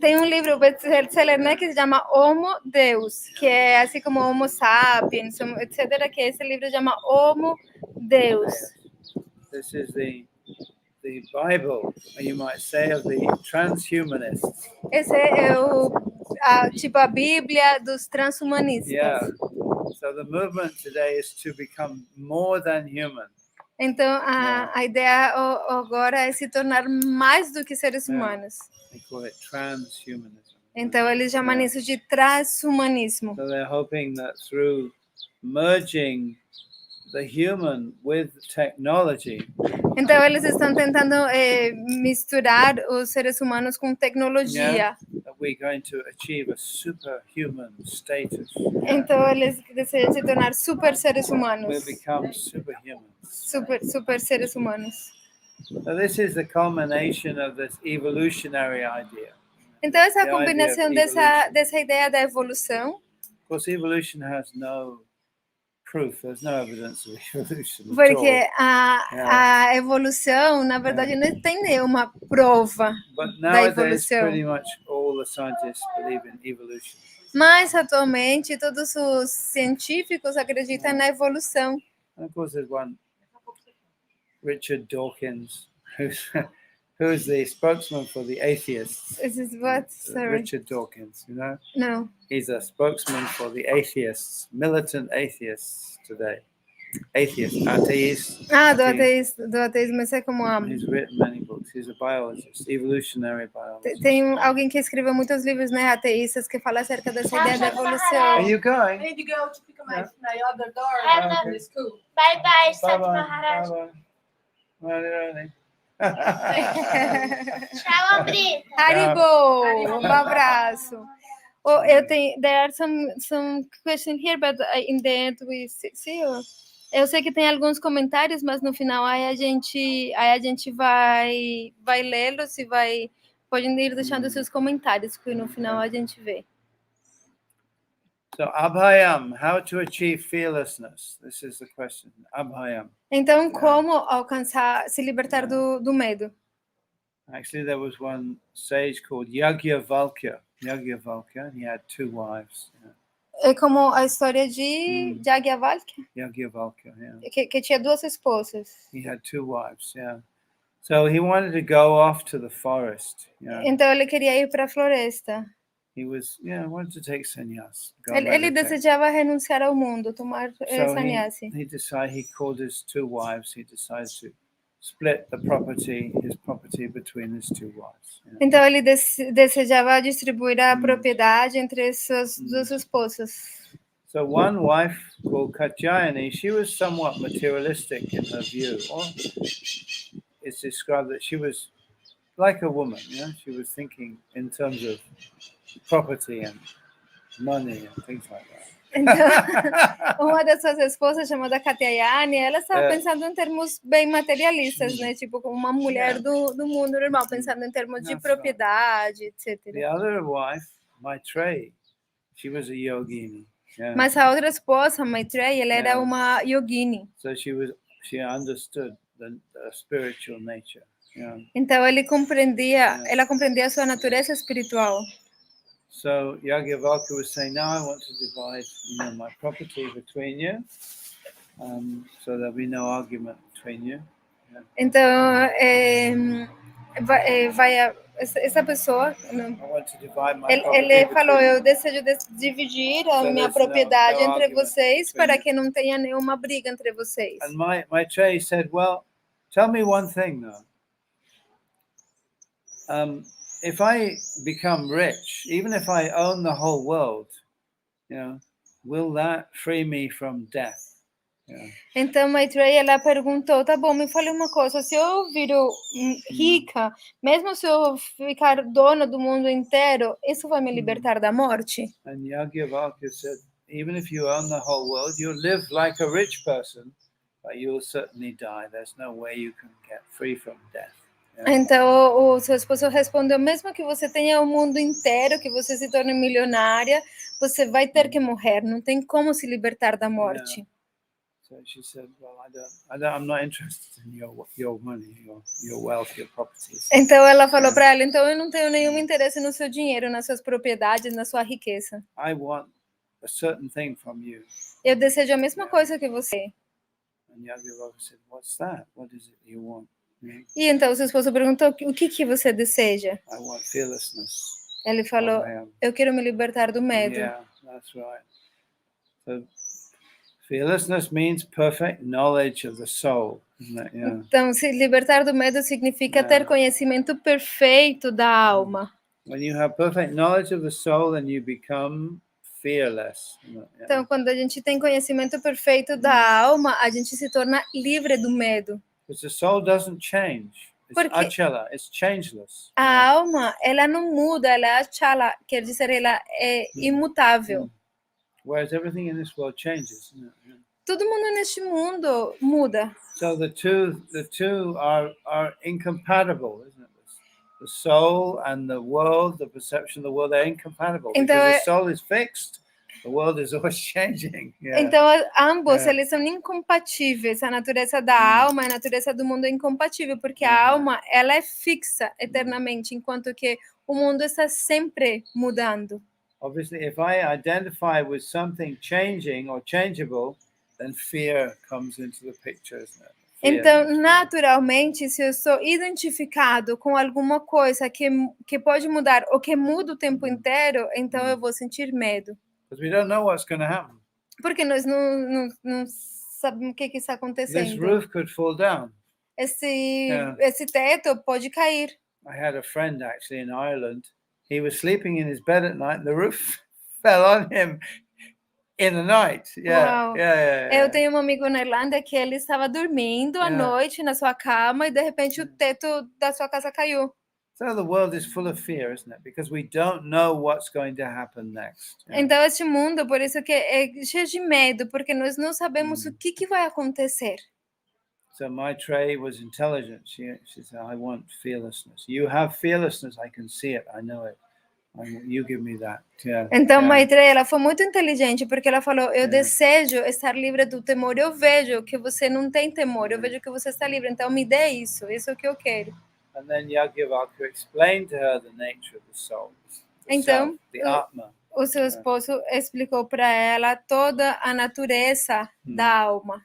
tem um livro best-seller, né, que se chama Homo Deus, que é assim como Homo sapiens, etc., que esse livro chama Homo Deus. This is the Bible, you might say, of the transhumanists. Esse é tipo a Bíblia dos transhumanistas. Yeah. So the movement today is to become more than human. Então, a ideia agora é se tornar mais do que seres humanos. They call it transhumanism. Então, eles chamam isso de transhumanismo. So they're hoping that through merging the human with technology, então, eles estão tentando misturar os seres humanos com tecnologia. that we're going to achieve a superhuman status. Então, eles desejam se tornar super seres humanos. We'll become superhuman. Super seres humanos. So this is the culmination of this evolutionary idea. Então, essa é a The combinação idea of dessa ideia da evolução. Of course, evolution has no proof. There's no evidence of evolution at Porque all. a evolução, na verdade, não tem nenhuma prova But da nowadays, evolução. pretty much all the scientists believe in evolution. Mas, atualmente, todos os científicos acreditam na evolução. And of course, there's one, Richard Dawkins, who's the spokesman for the atheists. This is what? Sorry. Richard Dawkins, you know? No. He's a spokesman for the atheists, militant atheists today. Atheists, atheists. Do ateísmo, isso é como He's written many books. He's a biologist, evolutionary biologist. tem alguém que escreveu muitos livros, né, ateístas, que fala acerca dessa ideia da evolução. Are you I going? need to go to pick up my other daughter in the school. Bye bye, Santo Bye-bye. Maharaj. Bye-bye. Tchau, Brita. Haribo! Um abraço. Oh, there are some questions here, but in the end we see. Eu sei que tem alguns comentários, mas no final aí a gente vai lê-los e podem ir deixando seus comentários, que no final a gente vê. So, Abhayam, how to achieve fearlessness? This is the question. Abhayam. Então, como alcançar, se libertar do medo? Actually, there was one sage called Yajnavalkya. Yajnavalkya, and he had 2 wives. É como a história de Yajnavalkya, Yajnavalkya, yeah. que tinha 2 esposas. He had 2 wives, yeah. So he wanted to go off to the forest. Yeah. Então, ele queria ir para a floresta. He wanted to take sannyas. Ele desejava renunciar ao mundo, tomar sannyasi. He called his 2 wives. He decided to split his property between his 2 wives. Yeah. Então ele desejava distribuir a propriedade entre suas 2 esposas. So one wife called Katyayani, she was somewhat materialistic in her view. It's described that she was like a woman, she was thinking in terms of property and money and things like that. Então, uma das suas esposas, chamada Katyayani, ela estava pensando em termos bem materialistas, né? Tipo, como uma mulher do mundo normal, pensando em termos de propriedade, etc. The other wife, Maitreyi, she was a yogini. Yeah. Mas a outra esposa, Maitreyi, ela era uma yogini. So she understood the spiritual nature. Yeah. Então ela compreendia a sua natureza espiritual. So Yajnavalkya was saying, now I want to divide, my property between you, so there'll be no argument between you. Yeah. Então essa pessoa, ele falou, eu desejo dividir a minha propriedade entre vocês para que não tenha nenhuma briga entre vocês. And Maitreyi said, well, tell me one thing though. if I become rich, even if I own the whole world, will that free me from death? Então Maitreya, ela perguntou, tá bom, me fale uma coisa, se eu viro rica, mesmo se eu ficar dona do mundo inteiro, isso vai me libertar da morte? And Yajnavalkya said, even if you own the whole world, you'll live like a rich person, but you'll certainly die. There's no way you can get free from death. Então o seu esposo respondeu, mesmo que você tenha o mundo inteiro, que você se torne milionária, você vai ter que morrer, não tem como se libertar da morte. So she said, well, I'm not interested in your money, your wealth, your properties. Então ela falou para ela, então eu não tenho nenhum interesse no seu dinheiro, nas suas propriedades, na sua riqueza. I want a certain thing from you. Eu desejo a mesma coisa que você. And Yajnavalkya said, what's that? What is it you want? E então o seu esposo perguntou, o que você deseja? I want fearlessness. Ele falou, eu quero me libertar do medo. Yeah, that's right. So, fearlessness means perfect knowledge of the soul, isn't it? Yeah. Então, se libertar do medo significa ter conhecimento perfeito da alma. When you have perfect knowledge of the soul, then you become fearless. Então, quando a gente tem conhecimento perfeito da alma, a gente se torna livre do medo. Because the soul doesn't change. It's achala, it's changeless. A alma, ela não muda, ela é achala, quer dizer, ela é imutável. Whereas everything in this world changes. Todo mundo neste mundo muda. So the two are incompatible, isn't it? The soul and the world, the perception of the world, they're incompatible. Because the soul is fixed, the world is always changing. Yeah. Então, ambos, eles são incompatíveis. A natureza da alma e a natureza do mundo é incompatível, porque a alma, ela é fixa eternamente, enquanto que o mundo está sempre mudando. Obviously, if I identify with something changing or changeable, then fear comes into the picture, isn't it? Então, naturalmente, se eu sou identificado com alguma coisa que pode mudar ou que muda o tempo inteiro, então eu vou sentir medo. Because we don't know what's going to happen. Porque nós não sabemos o que está acontecendo. This roof could fall down. Esse teto pode cair. I had a friend actually in Ireland. He was sleeping in his bed at night and the roof fell on him in the night. Yeah. Wow. Yeah. Eu tenho um amigo na Irlanda que ele estava dormindo à noite na sua cama e de repente o teto da sua casa caiu. So the world is full of fear, isn't it? Because we don't know what's going to happen next. Então este mundo, por isso que é cheio de medo, porque nós não sabemos o que vai acontecer. So Maitreya was intelligent. She said, I want fearlessness. You have fearlessness. I can see it. I know it. You give me that. Yeah. Então Maitreya, ela foi muito inteligente, porque ela falou, eu desejo estar livre do temor. Eu vejo que você não tem temor. Eu vejo que você está livre. Então me dê isso. Isso é o que eu quero. And then Yajnavalkya explained to her the nature of the soul. Então, the Atma. O seu esposo explicou para ela toda a natureza da alma.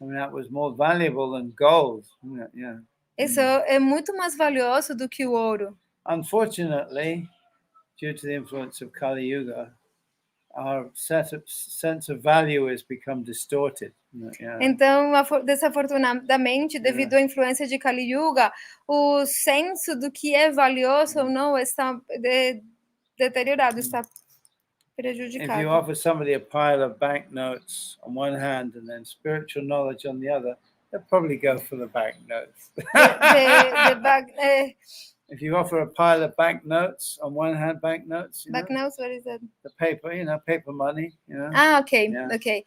I mean, that was more valuable than gold. Yeah. Isso é muito mais valioso do que o ouro. Unfortunately, due to the influence of Kali Yuga, our sense of value has become distorted. Yeah. Então, desafortunadamente, devido à influência de Kali Yuga, o senso do que é valioso ou não está deteriorado, está prejudicado. If you offer somebody a pile of banknotes on one hand and then spiritual knowledge on the other, they'll probably go for the banknotes. If you offer a pile of banknotes on one hand, banknotes, banknotes, what is that? The paper, paper money, Okay, yeah. Okay.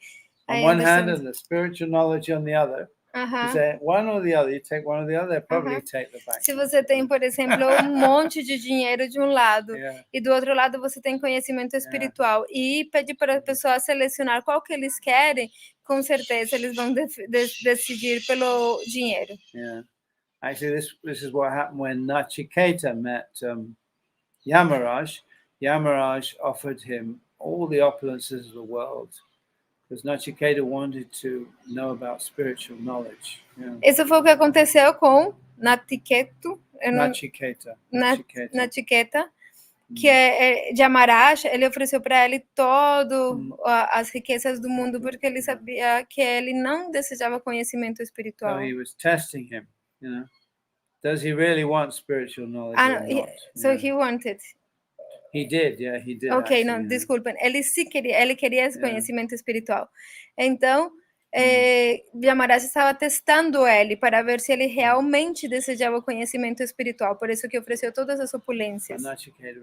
On one hand and the spiritual knowledge on the other. You say one or the other, you take one or the other, they'll probably take the banknote. Se você tem, por exemplo, monte de dinheiro de lado e do outro lado você tem conhecimento espiritual e pede para a pessoa selecionar qual que eles querem, com certeza eles vão decidir pelo dinheiro. Yeah. Actually, this is what happened when Nachiketa met Yamaraj. Yamaraj offered him all the opulences of the world because Nachiketa wanted to know about spiritual knowledge. Yeah. Isso foi o que aconteceu com Nachiketa, que é de Amaraj. Ele ofereceu para ele todo as riquezas do mundo porque ele sabia que ele não desejava conhecimento espiritual. So he was testing him. Does he really want spiritual knowledge Ah, or não, not? so Yeah. he wanted. He did, yeah, he did. Ok, actually, não, yeah. desculpa. Ele queria esse Yeah. conhecimento espiritual. Então, Yamaraj estava testando ele para ver se ele realmente desejava o conhecimento espiritual. Por isso que ofereceu todas as opulências. And Nachiketa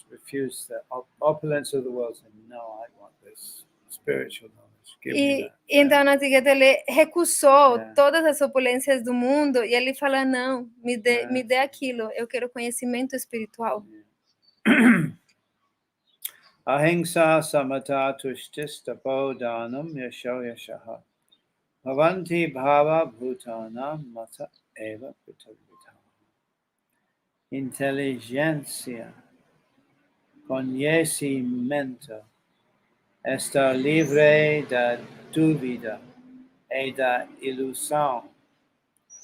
refused the opulence of the world, saying, "No, I want this spiritual knowledge. Give me that." Então, Nachiketa, ele recusou Yeah. todas as opulências do mundo e ele fala, não, me Yeah. dê aquilo, eu quero conhecimento espiritual. Ahimsa samata tushtistapo dhanam yasho yashaha bhavanti bhava bhutanam mata eva pritavita. Inteligência, conhecimento, está livre da dúvida e da ilusão.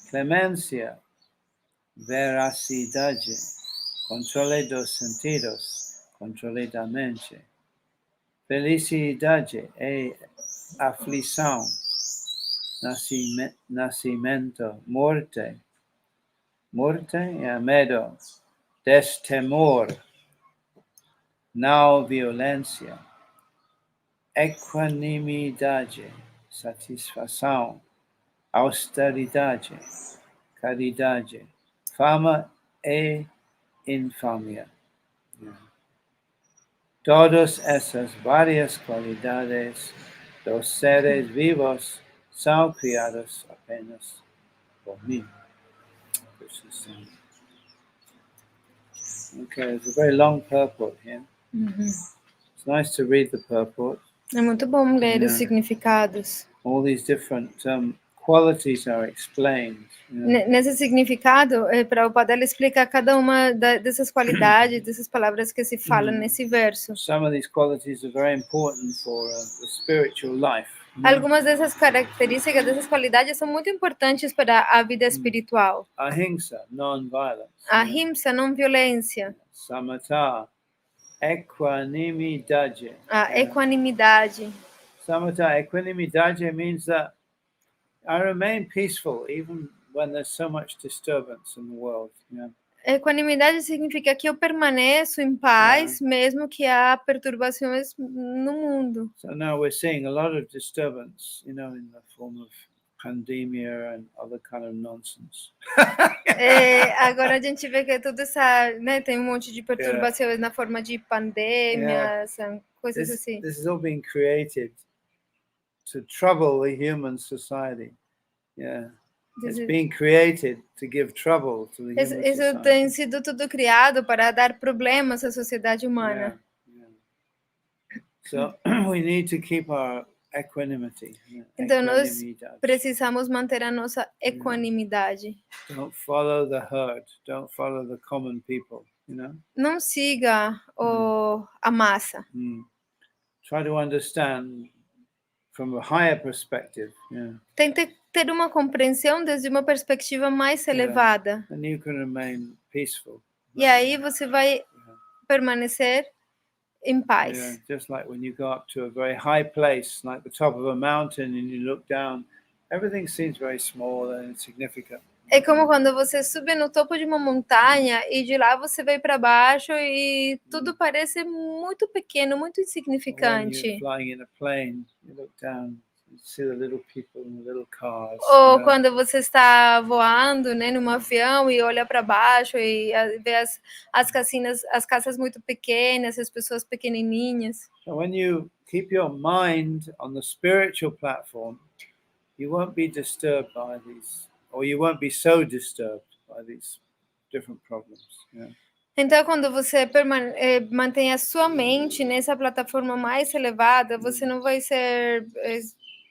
Clemência, veracidade, controle dos sentidos, controle da mente. Felicidade e aflição, nascimento, morte. Morte é medo, destemor, não violência. Equanimidade, satisfação, austeridade, caridade, fama e infâmia. Todas essas várias qualidades dos seres vivos são criadas apenas por mim. Okay, it's a very long purport here. It's nice to read the purport. É muito bom ler os Yeah. significados. All these different qualities are explained. Nesse significado, Prabhupada ele explica cada uma dessas qualidades, dessas palavras que se falam nesse verso. Some of these qualities are very important for the spiritual life. Algumas dessas características, dessas qualidades são muito importantes para a vida espiritual. Ahimsa, non-violence. Ahimsa, não violência. Samatha, equanimidade. A equanimidade. Samatha, equanimidade means that I remain peaceful even when there's so much disturbance in the world. Equanimidade significa que eu permaneço em paz, mesmo que há perturbações no mundo. So now we're seeing a lot of disturbance, in the form of pandemia and other kind of nonsense. Agora a gente vê que tudo essa, tem um monte de perturbações na forma de pandemias, coisas assim. This is all being created to trouble the human society. It's being created to give trouble to the human society. Isso tem sido tudo criado para dar problemas à sociedade humana. So we need to keep our equanimity. Então nós precisamos manter a nossa equanimidade. Don't follow the herd. Don't follow the common people. Não siga a massa. Try to understand from a higher perspective. Tente ter uma compreensão desde uma perspectiva mais elevada. And you can remain peaceful. E aí você vai permanecer em paz. Just like when you go up to a very high place, like the top of a mountain, and you look down, everything seems very small and insignificant. É como quando você sobe no topo de uma montanha e de lá você vai para baixo e tudo parece muito pequeno, muito insignificante. When you're flying in a plane, you look down, you see the little people in the little cars. Ou quando você está voando, num avião e olha para baixo e vê as casas muito pequenas, as pessoas pequenininhas. So when you keep your mind on the spiritual platform, you won't be disturbed by these. Or you won't be so disturbed by these different problems. Então, quando você mantém a sua mente nessa plataforma mais elevada, você não vai ser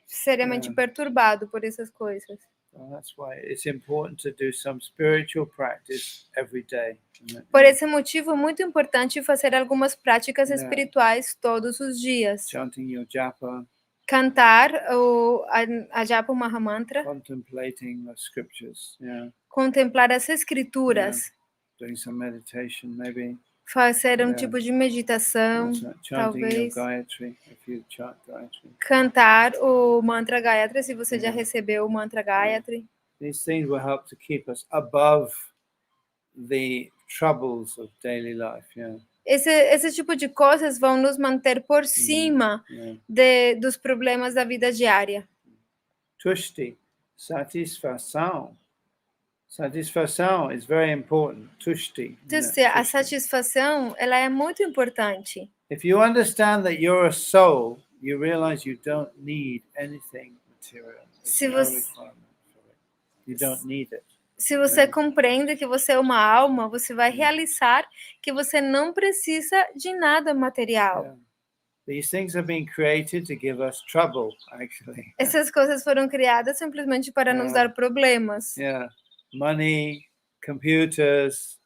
seriamente perturbado por essas coisas. So that's why it's important to do some spiritual practice every day. Por esse motivo, é muito importante fazer algumas práticas espirituais todos os dias. Chanting your japa. Cantar a Japa Mahamantra. Contemplating the scriptures. Contemplar as escrituras. Doing some meditation, maybe. Fazer um tipo de meditação, talvez. Gayatri, if you chant Gayatri. Cantar o mantra Gayatri, se você já recebeu o mantra Gayatri. These things will help to keep us above the troubles of daily life. Yeah. Esse tipo de coisas vão nos manter por cima Yeah. dos problemas da vida diária. Tushti, satisfação. Satisfação is very important. Tushti. A satisfação, ela é muito importante. If you understand that you're a soul, you realize you don't need anything material. Se No você, requirement for it. You don't need it. se você compreende que você é uma alma, você vai realizar que você não precisa de nada material. Yeah. These things have been created to give us trouble, actually. Essas coisas foram criadas simplesmente para nos dar problemas. Yeah. Money, computers,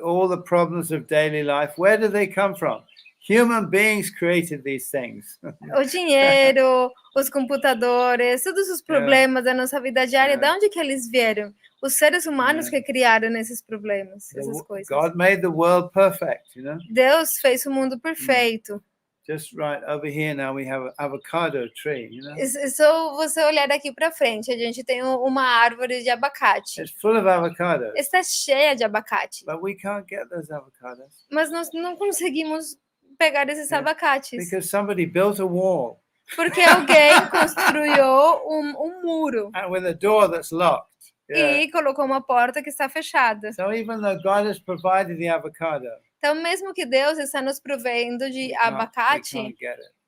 all the problems of daily life, where do they come from? Human beings created these things. O dinheiro, os computadores, todos os problemas da nossa vida diária, de onde que eles vieram? Os seres humanos que criaram esses problemas, essas coisas. God made the world perfect, you know? Deus fez o mundo perfeito. Just right over here now we have an avocado tree, you know? É só você olhar daqui para frente, a gente tem uma árvore de abacate. It's full of avocados. Está cheia de abacate. But we can't get those avocados. Mas nós não conseguimos pegar esses abacates. Because somebody built a wall. Porque alguém construiu um muro. And with a door that's locked. Yeah. E colocou uma porta que está fechada. So even though God has provided the avocado, então, mesmo que Deus está nos provendo de abacate,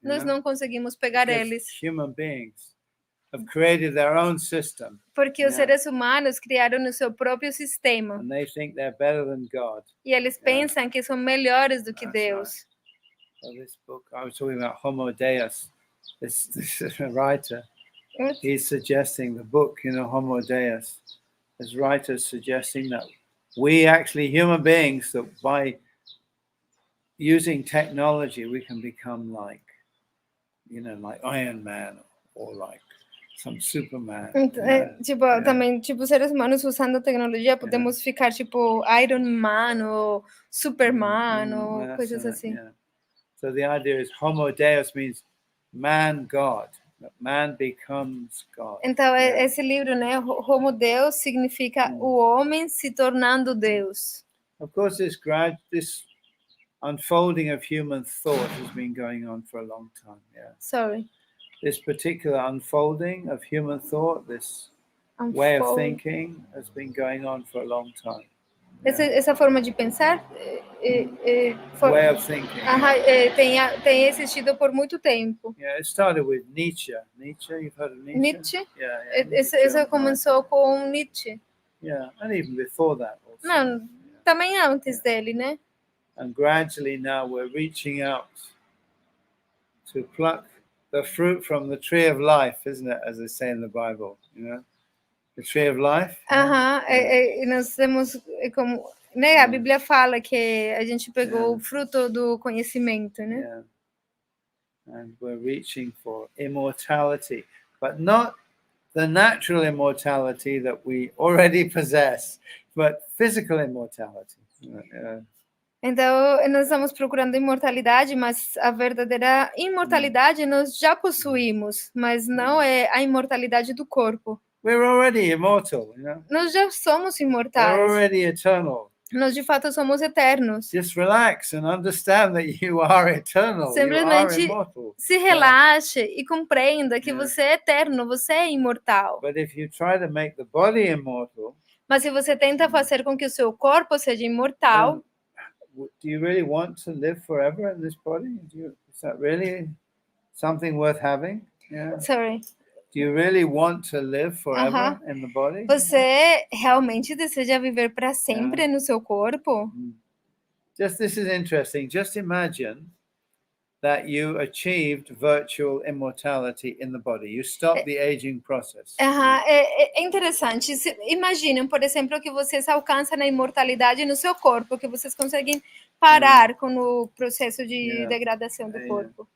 nós não conseguimos pegar eles. Human beings have created their own system. Porque os seres humanos criaram o seu próprio sistema. And they think they're better than God. E eles pensam que são melhores do que Deus. So this book, I was talking about Homo Deus. This writer, he's suggesting the book, Homo Deus. This writer is suggesting that we actually, human beings, that by using technology, we can become like Iron Man or like some Superman. Também, seres humanos usando tecnologia, podemos ficar tipo Iron Man ou Superman ou coisas assim. Yeah. So the idea is Homo Deus means man God. That man becomes God. Então, esse livro, né, Homo Deus, significa o homem se tornando Deus. Of course, this unfolding of human thought has been going on for a long time. Yeah. Sorry. This particular unfolding of human thought, this way of thinking, has been going on for a long time. Essa forma de pensar way of thinking. Tem existido por muito tempo. Yeah, it started with Nietzsche. Nietzsche, you've heard of Nietzsche? Nietzsche? Yeah, Isso começou com Nietzsche. Yeah, and even before that also. Não, também antes dele, né? And gradually now we're reaching out to pluck the fruit from the tree of life, isn't it? As they say in the Bible, The tree of life. E nós temos como, né? A Bíblia fala que a gente pegou o fruto do conhecimento, né? Yeah. And we're reaching for immortality, but not the natural immortality that we already possess, but physical immortality. Então, nós estamos procurando imortalidade, mas a verdadeira imortalidade nós já possuímos, mas não é a imortalidade do corpo. We're already immortal, Nós já somos imortais. We're already eternal. Nós de fato somos eternos. Just relax and understand that you are eternal. Simplesmente you are immortal. Se relaxe e compreenda que você é eterno, você é imortal. But if you try to make the body immortal, mas se você tenta fazer com que o seu corpo seja imortal, do you really want to live forever in this body? Is that really something worth having? Yeah. Sorry. Do you really want to live forever in the body? Você realmente deseja viver para sempre no seu corpo? This is interesting. Just imagine that you achieved virtual immortality in the body. You stop the aging process. É interessante. Imaginem, por exemplo, que vocês alcançam a imortalidade no seu corpo, que vocês conseguem parar com o processo de degradação do corpo.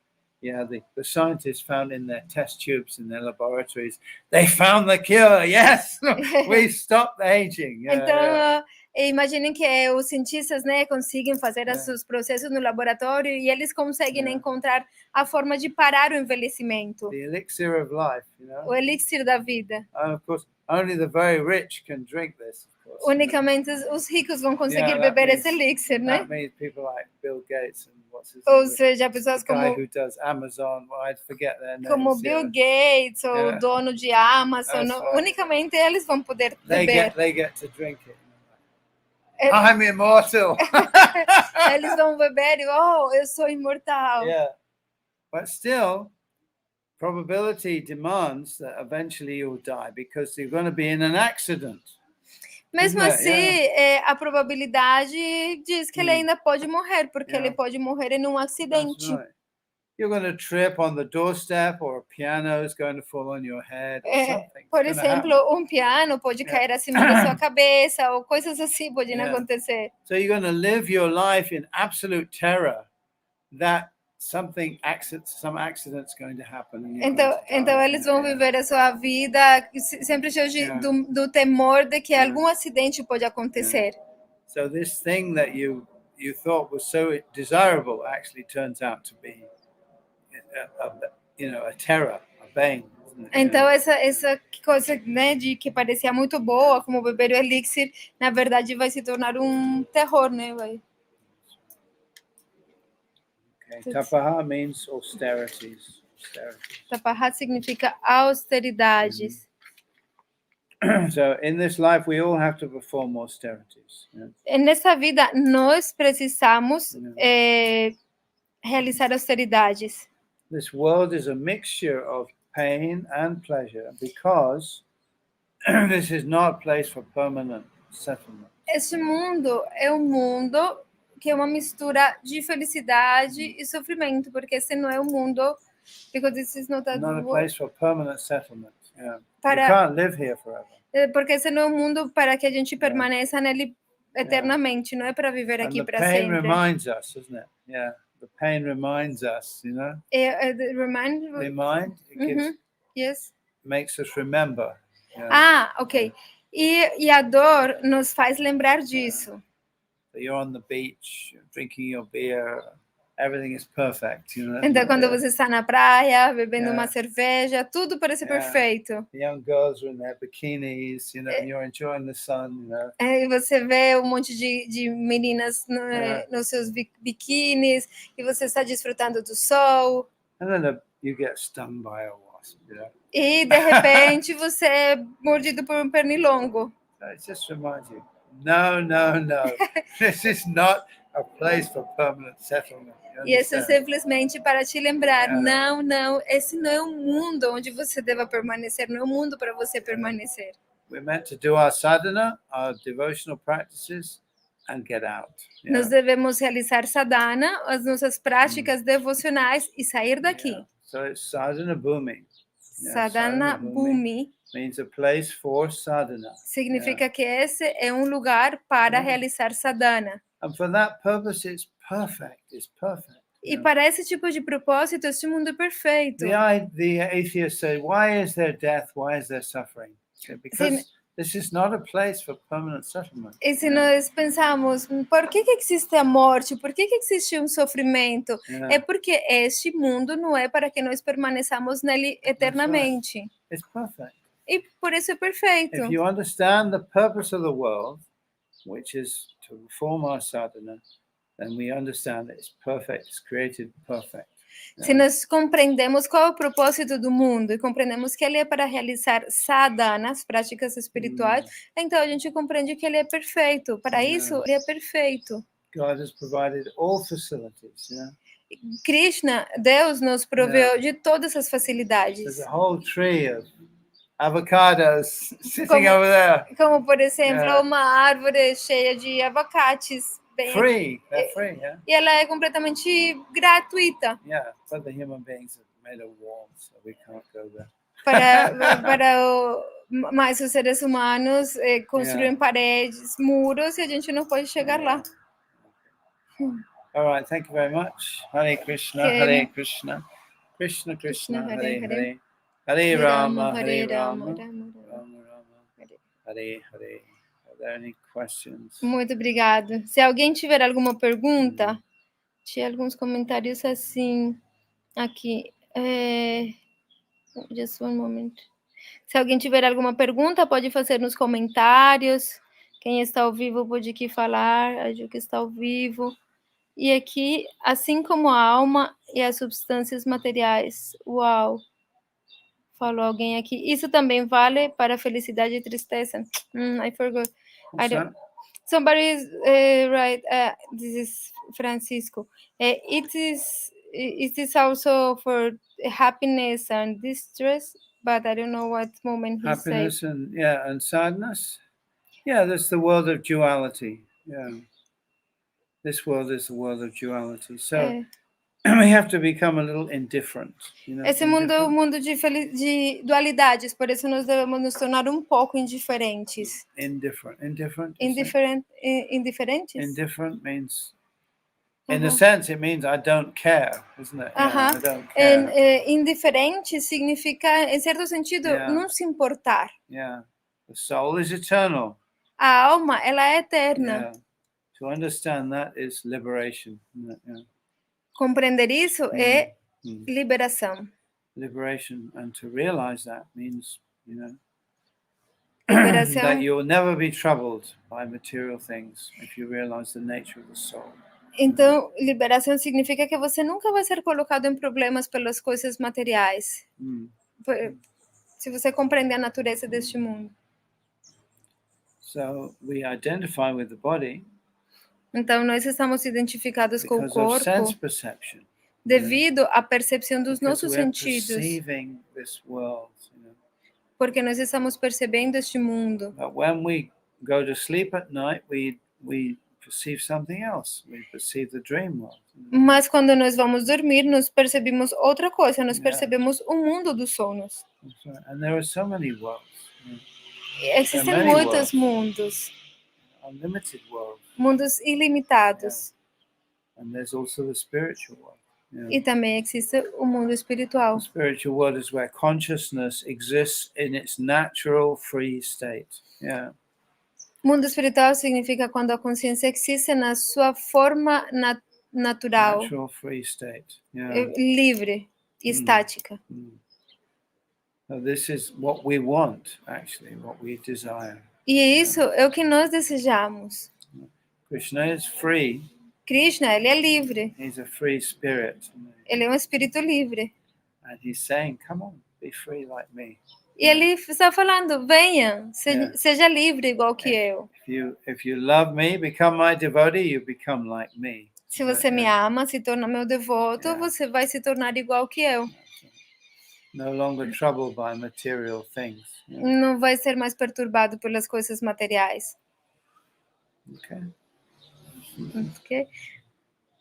Yeah, the scientists found in their test tubes in their laboratories, they found the cure. Yes, we stopped aging. Então, imaginem que os cientistas, né, conseguem fazer esses processos no laboratório e eles conseguem encontrar a forma de parar o envelhecimento. The elixir of life, O elixir da vida. And of course, only the very rich can drink this, of course. Unicamente os ricos vão conseguir Yeah, that beber esse means- elixir, né? That means people like Bill Gates and what's his Ou name? seja, pessoas The guy como, who does Amazon, well, I forget their como names. Bill yeah. Gates ou Yeah. o dono de Amazon, That's right. unicamente eles vão poder beber. They get to drink it. É- I'm immortal. Eles vão beber e, eu sou imortal. Yeah. But still, probability demands that eventually you'll die because you're going to be in an accident. Mesmo Isn't it? assim, a probabilidade diz que ele ainda pode morrer, porque Yeah. ele pode morrer em um That's acidente. right. You're going to trip on the doorstep, or a piano is going to fall on your head, or something. Por It's gonna exemplo, happen. um piano pode Yeah. cair acima da sua cabeça, ou coisas assim podem Yeah. acontecer. So you're going to live your life in absolute terror that some accident's going to happen. And you're Então, going to die. então eles vão Yeah. viver a sua vida sempre cheio Yeah. do temor de que Yeah. algum acidente pode acontecer. So this thing that you thought was so desirable actually turns out to be, a terror, a bane. Isn't it? Então essa coisa, né, de que parecia muito boa, como beber o elixir, na verdade vai se tornar um terror, né? Vai. Okay. Tapaha means austerities. Tapahat significa austeridades. So in this life, we all have to perform austerities. Yeah? Nessa vida, nós precisamos realizar austeridades. This world is a mixture of pain and pleasure because this is not a place for permanent settlement. Este mundo é um mundo que é uma mistura de felicidade e sofrimento, porque esse não é o mundo, because this is not a Not a place for permanent settlement. Yeah. Para- You can't live here forever. porque esse não é um mundo para que a gente permaneça nele eternamente, não é para viver And aqui the para pain sempre. reminds us, isn't it? Yeah. The pain reminds us, Remind? It Yes. makes us remember. Yeah. Ok. E a dor nos faz lembrar disso. So you're on the beach, drinking your beer, everything is perfect. Então, quando você está na praia, bebendo uma Yeah. cerveja, tudo parece Yeah. perfeito. The young girls are in their bikinis, and you're enjoying the sun. E você vê um monte de meninas nos seus biquínis, e você está desfrutando do sol. And then you get stung by a wasp. E, de repente, você é mordido por um pernilongo. So it just reminds you, no. This is not a place for permanent settlement. E isso é understand? simplesmente para te lembrar, Yeah. não, esse não é um mundo onde você deva permanecer, não é um mundo para você permanecer. We're meant to do our sadhana, our devotional practices, and get out. Yeah. Nós devemos realizar sadhana, as nossas práticas devocionais e sair daqui. Yeah. So it's sadhana bhumi. Yeah, Sadhana Bhumi means a place for sadhana. significa que esse é um lugar para realizar sadhana. And for that purpose, it's perfect. It's perfect. E para esse tipo de propósito, este mundo é perfeito. The atheists say, why is there death? Why is there suffering? Because this is not a place for permanent settlement. E se nós pensamos, por que existe a morte? Por que existe um sofrimento? Yeah. É porque este mundo não é para que nós permaneçamos nele eternamente. It's perfect. E por isso é perfeito. If you understand the purpose of the world, which is to reform our sadhana, then we understand that it's perfect, it's created perfect. Se nós compreendemos qual é o propósito do mundo e compreendemos que ele é para realizar sadhana, as práticas espirituais, então a gente compreende que ele é perfeito. Para isso, ele é perfeito. God has provided all facilities. Krishna, Deus nos proveu de todas as facilidades. There's a whole tree of avocados sitting over there. Como, por exemplo, uma árvore cheia de abacates. Free, they're free, yeah. E ela é completamente gratuita. Yeah, but the human beings are made of warm, so we can't go there. Mas os seres humanos construem paredes, muros, e a gente não pode chegar lá. All right, thank you very much. Hare Krishna, Hare Krishna, Krishna Krishna, Hare Hare, Hare Rama, Hare Rama, Rama Rama, Hare Hare. Are there any questions? Muito obrigado. Se alguém tiver alguma pergunta, tinha alguns comentários assim aqui. Just one moment. Se alguém tiver alguma pergunta, pode fazer nos comentários. Quem está ao vivo pode aqui falar, a Ju que está ao vivo. E aqui, assim como a alma e as substâncias materiais. Uau! Falou alguém aqui. Isso também vale para felicidade e tristeza. I forgot. What's that? Somebody is right. This is Francisco. It is also for happiness and distress, but I don't know what moment he said. Happiness and sadness. Yeah, that's the world of duality. Yeah. This world is the world of duality. So we have to become a little indifferent. Esse mundo é um mundo de dualidades, por isso nós devemos nos tornar um pouco indiferentes. Indifferent. Indiferentes? Indifferent means, in a sense, it means I don't care, isn't it? Yeah, I don't care. Indiferente significa, em certo sentido, não se importar. Yeah. The soul is eternal. A alma, ela é eterna. Yeah. To understand that is liberation. Yeah. Compreender isso é liberação. Liberation, and to realize that means, Liberação. that you'll never be troubled by material things if you realize the nature of the soul. Então, liberação significa que você nunca vai ser colocado em problemas pelas coisas materiais. Se você compreender a natureza deste mundo. So we identify with the body. Então, nós estamos identificados com o corpo sense perception, devido à percepção dos nossos sentidos. This world, Porque nós estamos percebendo este mundo. But when we go to sleep at night, we perceive something else. We perceive the dream world. Mas quando nós vamos dormir, nós percebemos outra coisa. Nós percebemos o mundo dos sonhos. Right. And there are so many worlds. Existem muitos mundos. Unlimited worlds. Mundos ilimitados. And there's also the spiritual world. E também existe o mundo espiritual. The spiritual world is where consciousness exists in its natural free state. Mundo espiritual significa quando a consciência existe na sua forma natural. Natural free state. Livre, estática. So this is what we want, actually, what we desire. E isso é o que nós desejamos. Krishna is free. Krishna, ele é livre. He's a free spirit. Ele é um espírito livre. And he's saying, come on, be free like me. E ele está falando, venha, seja livre igual que eu. If you love me, become my devotee, you become like me. Se você me ama, se torna meu devoto, você vai se tornar igual que eu. No longer troubled by material things. Não vai ser mais perturbado pelas coisas materiais. Okay.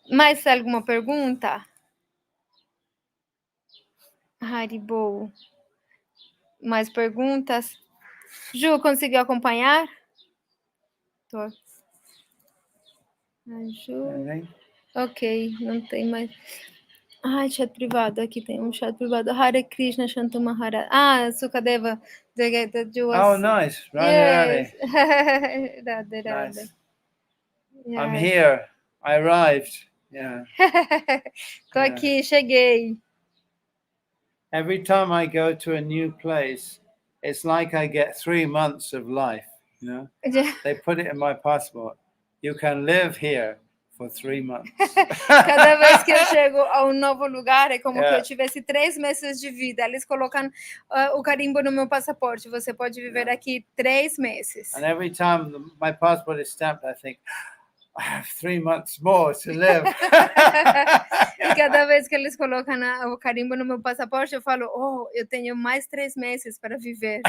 Mais alguma pergunta? Haribo. Mais perguntas? Ju, conseguiu acompanhar? Tô. Ju. Ok, não tem mais. Ai, chat privado. Aqui tem um chat privado. Hare Krishna Shanto Maharaj. Sukadeva. Oh, nice. Radhe, Radhe. Radhe. Nice. Yeah. I'm here. I arrived. Yeah. Tô aqui, cheguei. Every time I go to a new place, it's like I get 3 months of life. They put it in my passport. You can live here for 3 months. Cada vez que eu chego a um novo lugar, é como que eu tivesse 3 meses de vida. Eles colocam o carimbo no meu passaporte. Você pode viver aqui 3 meses. And every time my passport is stamped, I think, I have 3 months more to live. E cada vez que eles colocam o carimbo no meu passaporte, eu falo, eu tenho mais 3 meses para viver.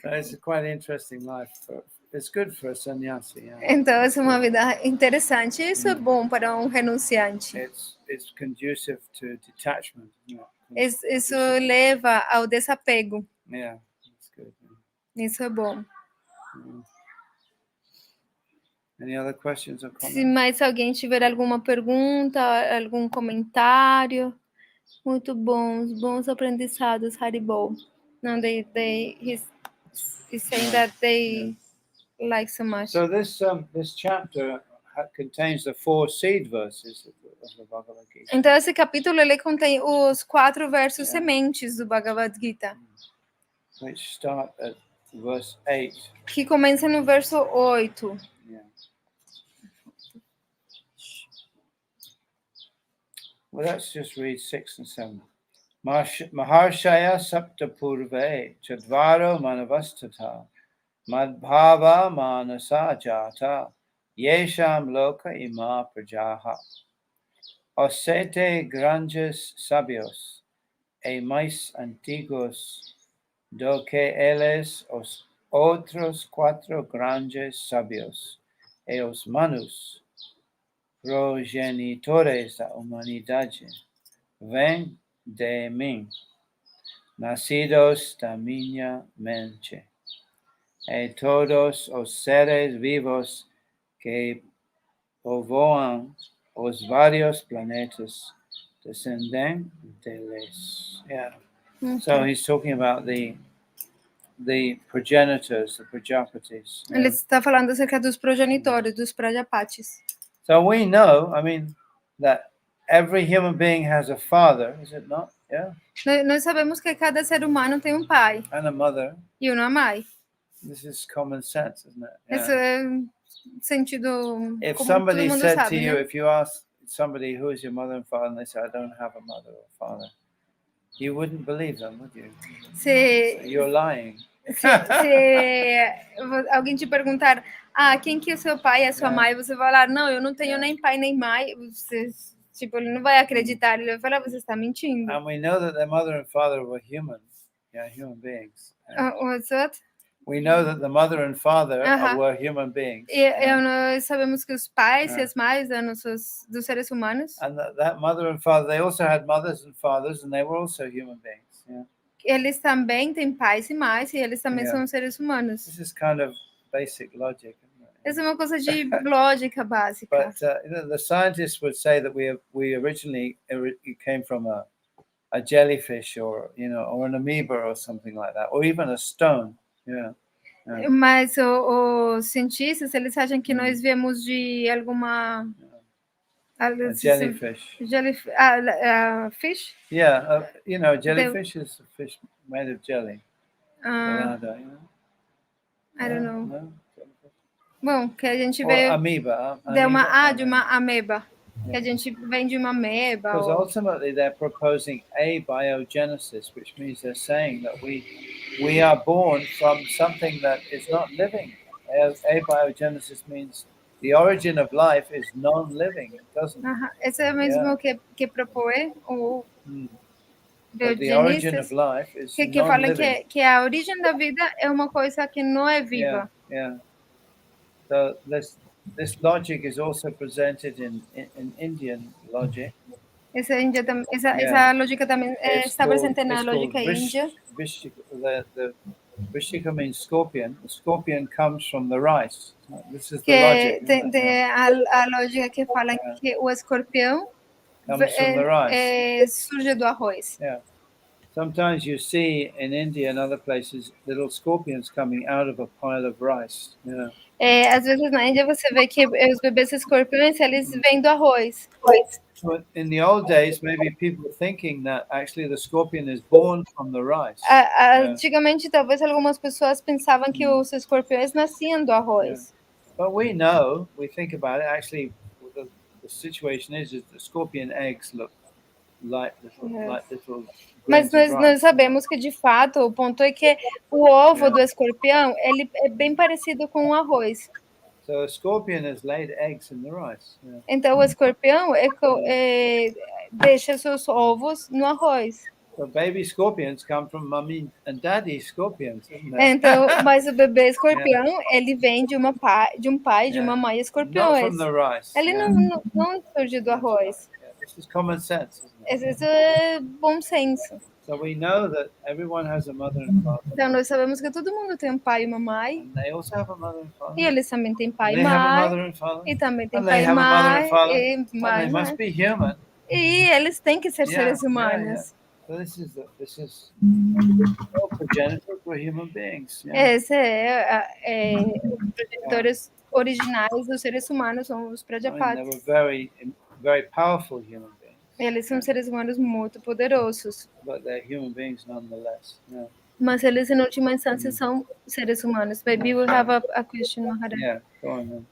So it's quite an interesting life. It's good for a sannyasi. Então, essa é uma vida interessante. Isso é bom para um renunciante. It's conducive to detachment. Isso leva ao desapego. Yeah, that's good. Isso é bom. Any other questions or comments? Se mais alguém tiver alguma pergunta, algum comentário, muito bons aprendizados, Haribo. No, he's saying that they like so much. So this chapter contains the 4 seed verses of the Bhagavad-Gita. Então, esse capítulo ele contém os 4 versos sementes do Bhagavad-Gita, Which start at verse 8. que começa no verso 8. Yeah. Well, let's just read 6 and 7. Maharshaya saptapurve chadvaro manavastata madbhava manasa jata yesham loka ima prajaha osete grandes sabios e mais antigos do que eles os outros 4 grandes sabios e os manus progenitores da humanidade vêm de mim, nascidos da minha mente, e todos os seres vivos que povoam os vários planetas descendem deles. Yeah. So he's talking about the progenitors, the Prajapatis. Ele está falando acerca dos progenitores, dos Prajapatis. So we know, I mean, that every human being has a father, is it not? Yeah. Nós sabemos que cada ser humano tem um pai And a mother. e uma mãe. This is common sense, isn't it? Esse é sentido If como todo somebody mundo said to sabe, you, né? if you ask somebody who is your mother and father, and they say, I don't have a mother or father, you wouldn't believe them, would you? You're lying. Se alguém te perguntar, quem que é seu pai e a sua mãe, você vai falar, não, eu não tenho nem pai nem mãe. Você, tipo, ele não vai acreditar, ele vai falar, você está mentindo. And we know that their mother and father were human, human beings. What's that? We know that the mother and father were human beings. Nós sabemos que os pais e as mães dos seres humanos. And that mother and father, they also had mothers and fathers, and they were also human beings. Yeah. Eles também têm pais e mães, e eles também são seres humanos. This is kind of basic logic, isn't it? Essa é uma coisa de lógica básica. But the scientists would say that we originally it came from a jellyfish or or an amoeba or something like that, or even a stone. Yeah. Mas os cientistas, eles acham que nós viemos de alguma jellyfish. Fish? Yeah, jellyfish is a fish made of jelly. I don't know. No? Bom, que a gente Or veio amoeba. de uma ameba. Que a gente vem de uma ameba. Because ultimately they're proposing abiogenesis, which means they're saying that we are born from something that is not living. Abiogenesis means the origin of life is non-living. It doesn't. Esse é mesmo que propõe o the origin of life is que fala que a origem da vida é uma coisa que não é viva. Yeah. So this logic is also presented in Indian logic. Essa lógica também está presente na lógica índia. The Vrishika means scorpion. The scorpion comes from the rice. This is the logic. Tem a lógica que fala que o escorpião surge do arroz. Yeah. Sometimes you see in India and other places little scorpions coming out of a pile of rice. Yeah. Às vezes na Índia você vê que os bebês escorpiões eles vêm do arroz. So in the old days, maybe people were thinking that actually the scorpion is born from the rice. Antigamente, talvez algumas pessoas pensavam que os escorpiões nasciam do arroz. But we know, we think about it. Actually, the situation is the scorpion eggs look like little. Mas nós sabemos que de fato o ponto é que o ovo do escorpião ele é bem parecido com o arroz. So a scorpion has laid eggs in the rice. Yeah. Então o escorpião deixa seus ovos no arroz. So baby scorpions come from mommy and daddy scorpions, isn't it? Então, mas o bebê escorpião ele vem de um pai e de uma mãe escorpiões. Not from the rice. Ele não surge do arroz. This is common sense, isn't it? Isso é bom senso. So we know that everyone has a mother and father. Então nós sabemos que todo mundo tem um pai e uma mãe. And they also have a mother and father. E eles também têm pai e They have a mother mãe. and father. E também tem And pai they e have a mother mãe. and father. E mãe. They must be human. E eles têm que ser seres humanos. So this is all progenitor for human beings. Esse os progenitores originais dos seres humanos são os Prajapatis. They were very very powerful human beings, Eles são seres humanos muito poderosos, but they're human beings nonetheless. Yeah. mas eles, em última instância, são seres humanos. Maybe we have a question, Maharaj. Yeah, go on then.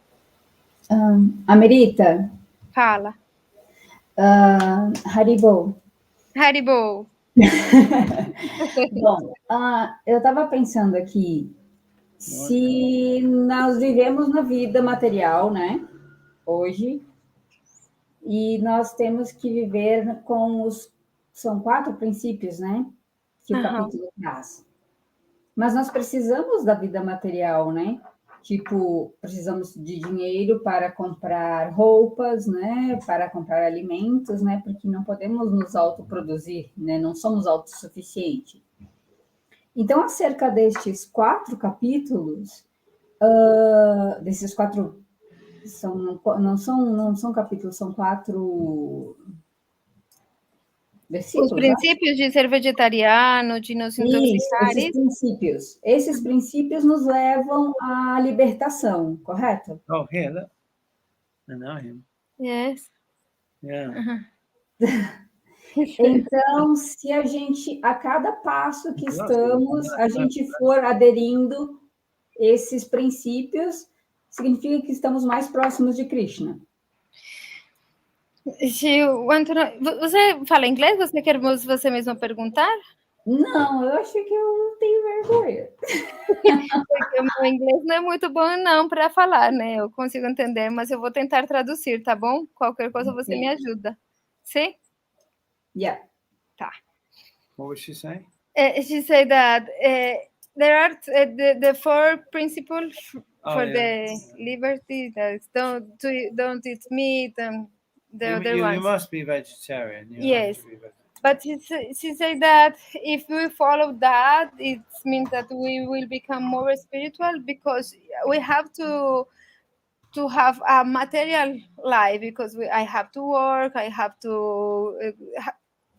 Amerita, Fala. Haribo. Haribo. Bom, eu estava pensando aqui, se nós vivemos na vida material, né, hoje, e nós temos que viver com são 4 princípios, né, que o capítulo traz. Mas nós precisamos da vida material, né? Tipo, precisamos de dinheiro para comprar roupas, né? Para comprar alimentos, né? Porque não podemos nos autoproduzir, né? Não somos autossuficientes. Então, acerca destes 4 capítulos, desses 4 não são capítulos, são 4 versículos. Os princípios de ser vegetariano, de não se intoxicar. Esses princípios nos levam à libertação, correto? Oh, here, look. I know him. Yes. Yeah. Então, se a gente, a cada passo que estamos, a gente for aderindo esses princípios, significa que estamos mais próximos de Krishna. Você fala inglês? Você quer você mesma perguntar? Não, eu acho que eu não tenho vergonha. Porque o meu inglês não é muito bom não para falar, né? Eu consigo entender, mas eu vou tentar traduzir, tá bom? Qualquer coisa você me ajuda. Sim? Yeah. Tá. What was she saying? She said that there are the 4 principles for the liberty. That don't eat meat and the other ones. You must be vegetarian. Yes. But she said that if we follow that, it means that we will become more spiritual, because we have to have a material life, because I have to work, I have to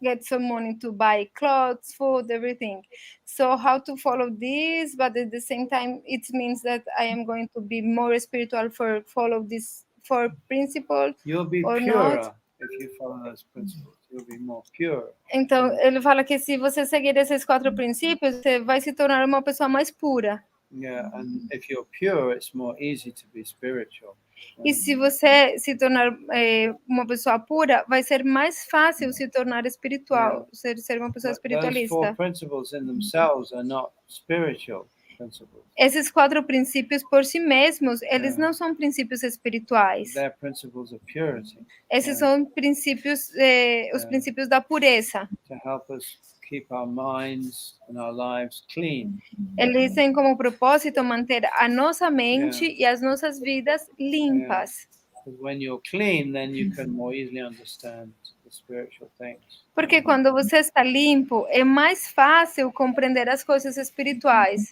get some money to buy clothes, food, everything. So how to follow this, but at the same time, it means that I am going to be more spiritual for follow these 4 principles. You'll be or purer not. if you follow those principles. You'll be more pure. Então, ele fala que se você seguir esses 4 princípios, você vai se tornar uma pessoa mais pura. Yeah, and if you're pure, it's more easy to be spiritual. E se você se tornar uma pessoa pura, vai ser mais fácil se tornar espiritual, ser uma pessoa But those 4 espiritualista. principles in themselves are not spiritual principles. Esses 4 princípios por si mesmos, eles não são princípios espirituais. They're principles of purity. Esses são princípios, os princípios da pureza. To help us keep our minds and our lives clean. Eles têm como propósito manter a nossa mente e as nossas vidas limpas. Because when you're clean, then you can more easily understand the spiritual things. Porque quando você está limpo, é mais fácil compreender as coisas espirituais.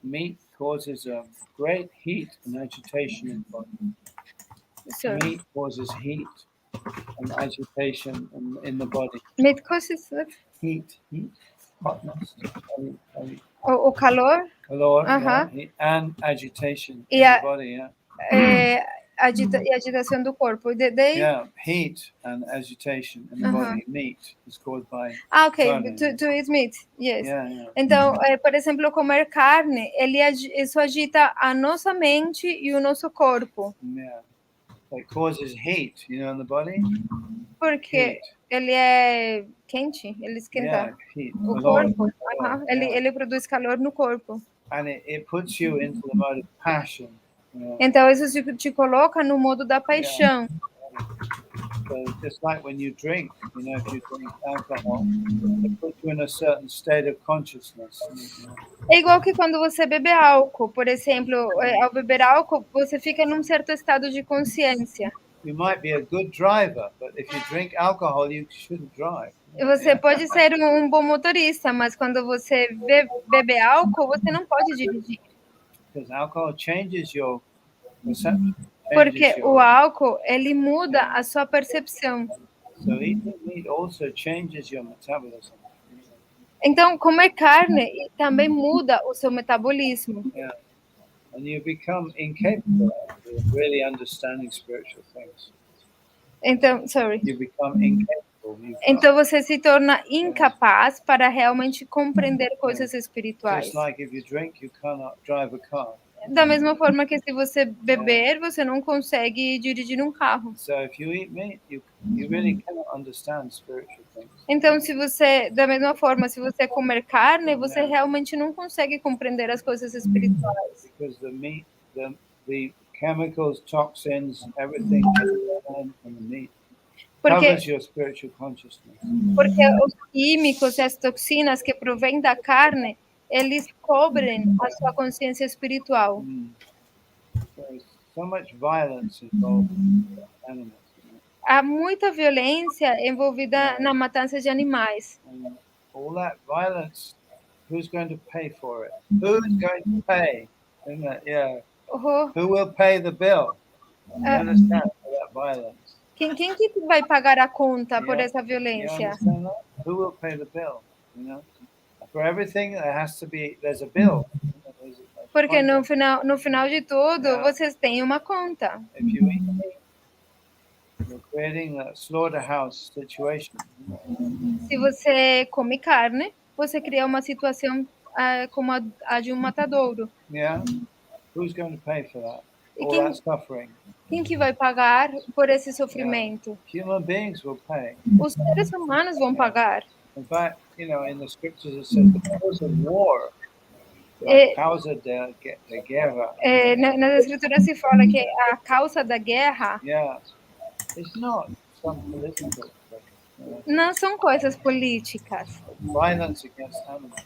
Meat causes a great heat and agitation in the body. So, meat causes heat and agitation in the body. meat causes what? Heat, hotness, O calor. calor, heat, and agitation in Yeah. the body. Yeah. E agitação do corpo. Yeah, heat and agitation in the body. Meat is caused by. Ok, to eat meat, yes. Yeah. Então, por exemplo, comer carne, isso agita a nossa mente e o nosso corpo. Yeah. It causes heat, in the body. Porque Heat. ele é quente, ele esquenta Yeah, heat. o Calor. corpo. Ele produz calor no corpo. And it puts you into the mode of passion. Então, isso te coloca no modo da paixão. So just like when you drink, if you drink alcohol, it puts you in a certain state of consciousness. É igual que quando você bebe álcool, por exemplo, ao beber álcool, você fica num certo estado de consciência. You might be a good driver, but if you drink alcohol, you shouldn't drive. Você pode ser um bom motorista, mas quando você bebe álcool, você não pode dirigir. Because alcohol changes your perception. Porque o álcool, ele muda a sua percepção. So eating meat also changes your metabolism. Então, comer carne também muda o seu metabolismo. Yeah. And you become incapable of really understanding spiritual things. Então, sorry. You become incapable. Então você se torna incapaz para realmente compreender coisas espirituais. Just like if you drink, you cannot drive a car. Da mesma forma que se você beber, você não consegue dirigir um carro. So if you eat meat, you really cannot understand spiritual things. Então, se você, da mesma forma, se você comer carne, você realmente não consegue compreender as coisas espirituais. Because the meat, the chemicals, toxins, everything from the meat covers your spiritual consciousness. Porque os químicos e as toxinas que provêm da carne, eles cobrem a sua consciência espiritual. There's so much violence involved in animals. Há muita violência envolvida na matança de animais. And all that violence, who's going to pay for it? Who's going to pay? Isn't it? Yeah. Who will pay the bill? You understand for that violence? Quem que vai pagar a conta por essa violência? Who will pay the bill? You know, for everything there has to be. There's a bill. Porque no final de tudo, vocês têm uma conta. If you eat meat, you're creating a slaughterhouse situation. Se você come carne, você cria uma situação como a de um matadouro. Yeah. Who's going to pay for that? All that suffering. Quem que vai pagar por esse sofrimento? Human beings will pay. Os seres humanos vão pagar. In fact, you know, in the scriptures it says the cause of war, a causa da guerra. Nas escrituras se fala que a causa da guerra it's not some political thing. Não são coisas políticas. Violence against animals.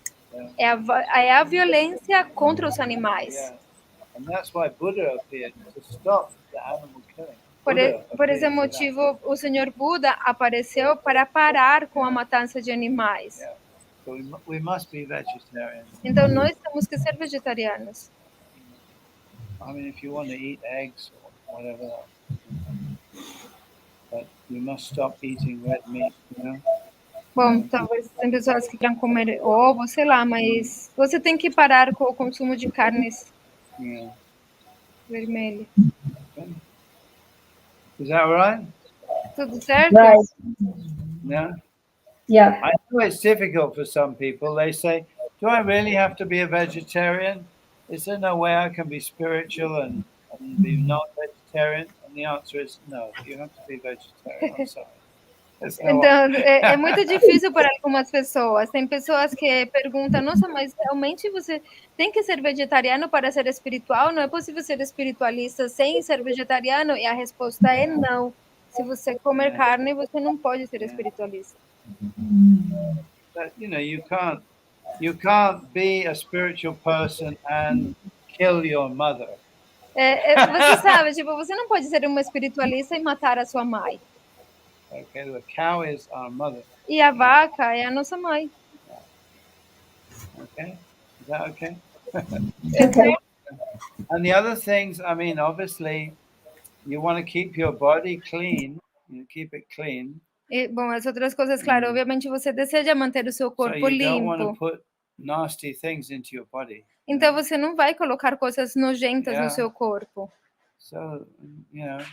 É a violência contra os animais. And that's why Buddha appeared to stop the animal killing. Por esse motivo, o Senhor Buda apareceu para parar com a matança de animais. So we must be vegetarian. Então nós temos que ser vegetarianos. I mean, if you want to eat eggs or whatever, but you must stop eating red meat, you know? Bom, talvez tem pessoas que queiram comer ovo, sei lá, mas você tem que parar com o consumo de carnes vermelhas. Okay. Is that right? Tudo certo? Right. Yeah. I know it's difficult for some people. They say, do I really have to be a vegetarian? Is there no way I can be spiritual and be non-vegetarian? And the answer is no, you have to be vegetarian. I'm sorry. Então, é muito difícil para algumas pessoas. Tem pessoas que perguntam, nossa, mas realmente você tem que ser vegetariano para ser espiritual? Não é possível ser espiritualista sem ser vegetariano? E a resposta é não. Se você comer carne, você não pode ser espiritualista. But, you know, you can't be a spiritual person and kill your mother. Você sabe, tipo, você não pode ser uma espiritualista e matar a sua mãe. Okay, the cow is our mother. E a vaca é a nossa mãe. Okay, is that okay? Okay. And the other things, I mean, obviously, you want to keep your body clean. You keep it clean. E, bom, as outras coisas, claro, obviamente você deseja manter o seu corpo so you don't want to limpo. put nasty things into your body. Então você não vai colocar coisas nojentas no seu corpo. So, you know.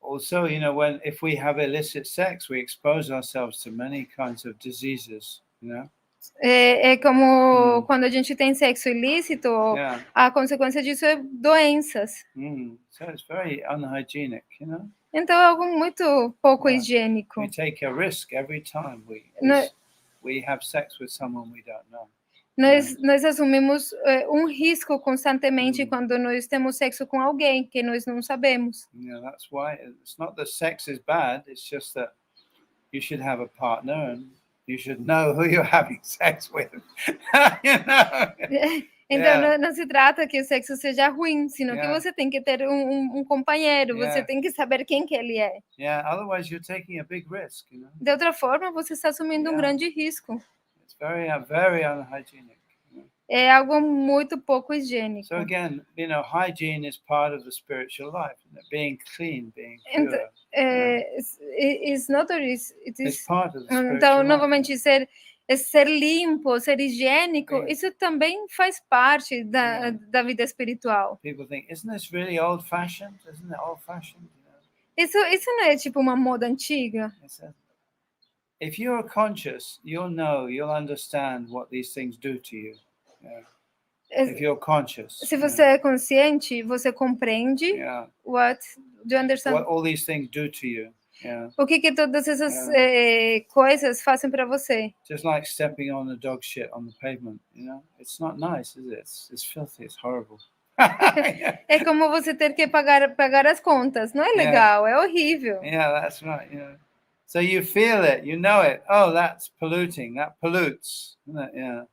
Also, you know, if we have illicit sex, we expose ourselves to many kinds of diseases, you know? É como quando a gente tem sexo ilícito, a consequência disso é doenças. So it's very unhygienic, you know? Então é algo muito pouco higiênico. We take a risk every time we have sex with someone we don't know. Nós assumimos um risco constantemente quando nós temos sexo com alguém que nós não sabemos. Yeah, that's why it's not that sex is bad. It's just that you should have a partner and you should know who you're having sex with. You know? Então não se trata que o sexo seja ruim, senão que você tem que ter um companheiro. Você tem que saber quem que ele é. Otherwise you're taking a big risk, you know? De outra forma, você está assumindo um grande risco. Very, very unhygienic. É algo muito pouco higiênico. So again, you know, hygiene is part of the spiritual life, being clean, being pure. It's not or it is part of the spiritual então, life. novamente, ser limpo, ser higiênico, isso também faz parte da vida espiritual. People think, isn't this really old-fashioned? Isn't it old-fashioned? Isso não é tipo uma moda antiga? If you're conscious, you'll know, you'll understand what these things do to you. Yeah. If you're conscious. Se você é consciente, você compreende what do you understand? What all these things do to you. Yeah. O que todas essas coisas fazem para você? Just like stepping on a dog shit on the pavement, you know? It's not nice, is it? It's filthy, it's horrible. É como você ter que pagar as contas. Não é legal, é horrível. Yeah, that's right. Yeah. So you feel it, you know it. Oh, that's polluting. That pollutes. Yeah.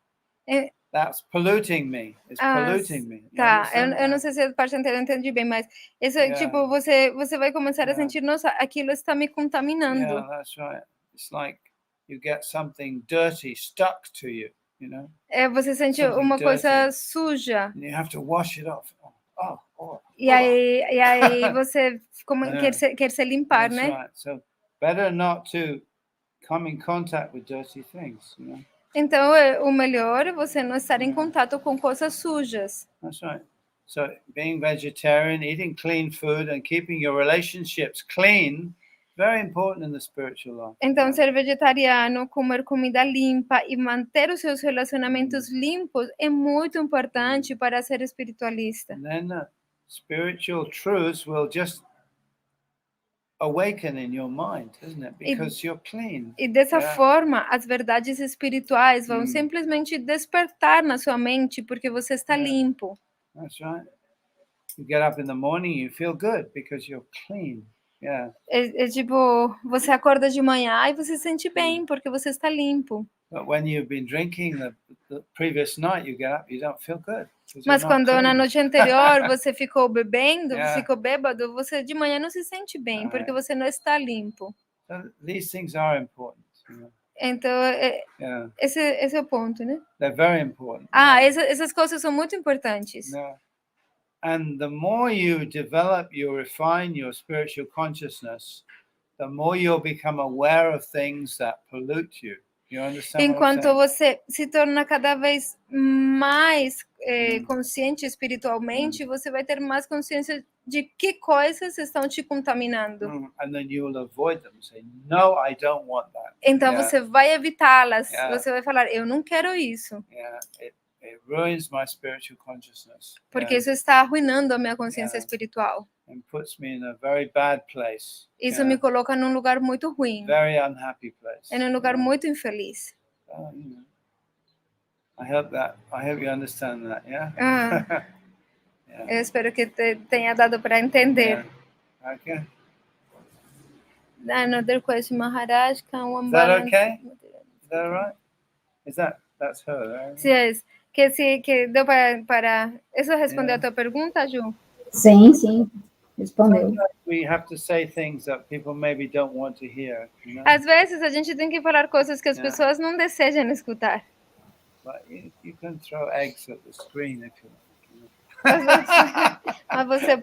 That's polluting me. It's polluting me. Tá, eu não sei se a parte inteira eu entendi bem, mas isso é tipo, você vai começar a sentir, nossa, aquilo está me contaminando. Yeah, that's right. It's like you get something dirty stuck to you, you know? Você sente uma coisa suja. And you have to wash it off. E aí você quer se limpar, that's né? Right. So better not to come in contact with dirty things, you know? Então, o melhor é você não estar em contato com coisas sujas. That's right. So being vegetarian, eating clean food and keeping your relationships clean, very important in the spiritual life. Então, ser vegetariano, comer comida limpa e manter os seus relacionamentos limpos é muito importante para ser espiritualista. And then the spiritual truths will just awaken in your mind, isn't it? Because you're clean. E dessa forma, as verdades espirituais vão simplesmente despertar na sua mente porque você está limpo. That's right. You get up in the morning, you feel good because you're clean. Yeah. É tipo, você acorda de manhã e você se sente bem porque você está limpo. But when you've been drinking the previous night, you get up, you don't feel good. Mas quando na noite anterior você ficou bebendo, ficou bêbado, você de manhã não se sente bem porque você não está limpo. So these things are important. You know? Então, esse é o ponto, né? They're very important. Essas coisas são muito importantes. Yeah. And the more you develop, you refine your spiritual consciousness, the more you'll become aware of things that pollute you. You understand Enquanto você se torna cada vez mais consciente espiritualmente, você vai ter mais consciência de que coisas estão te contaminando. And then you will avoid them. Say, no, I don't want that. Então você vai evitá-las. Você vai falar, eu não quero isso. It ruins my spiritual consciousness. Porque isso está arruinando a minha consciência espiritual. And puts me in a very bad place. Isso me coloca num lugar muito ruim. Very unhappy place. É num lugar muito infeliz. I hope you understand that, yeah? Eu espero que tenha dado para entender. Okay. Another question, Maharaj, can one Is that balance? okay? Is that all right? That's her, right? Yes. Que deu para... Isso respondeu a tua pergunta, Ju? Sim, respondeu. Sometimes we have to say things that people maybe don't want to hear. You know? Às vezes a gente tem que falar coisas que as pessoas não desejam escutar. But you can throw eggs at the screen if you like. Mas você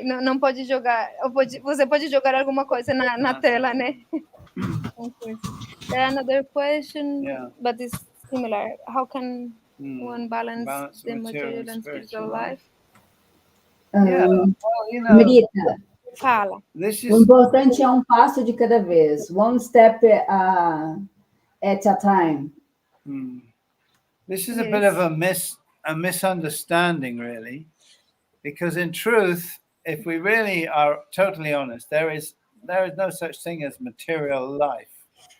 não pode jogar, você pode jogar alguma coisa na tela, né? Another question, but it's similar. How can one balance the material and spiritual life? Marita, fala. O importante é um passo de cada vez. One step at a time. This is a bit of a misunderstanding, really, because in truth, if we really are totally honest, there is no such thing as material life.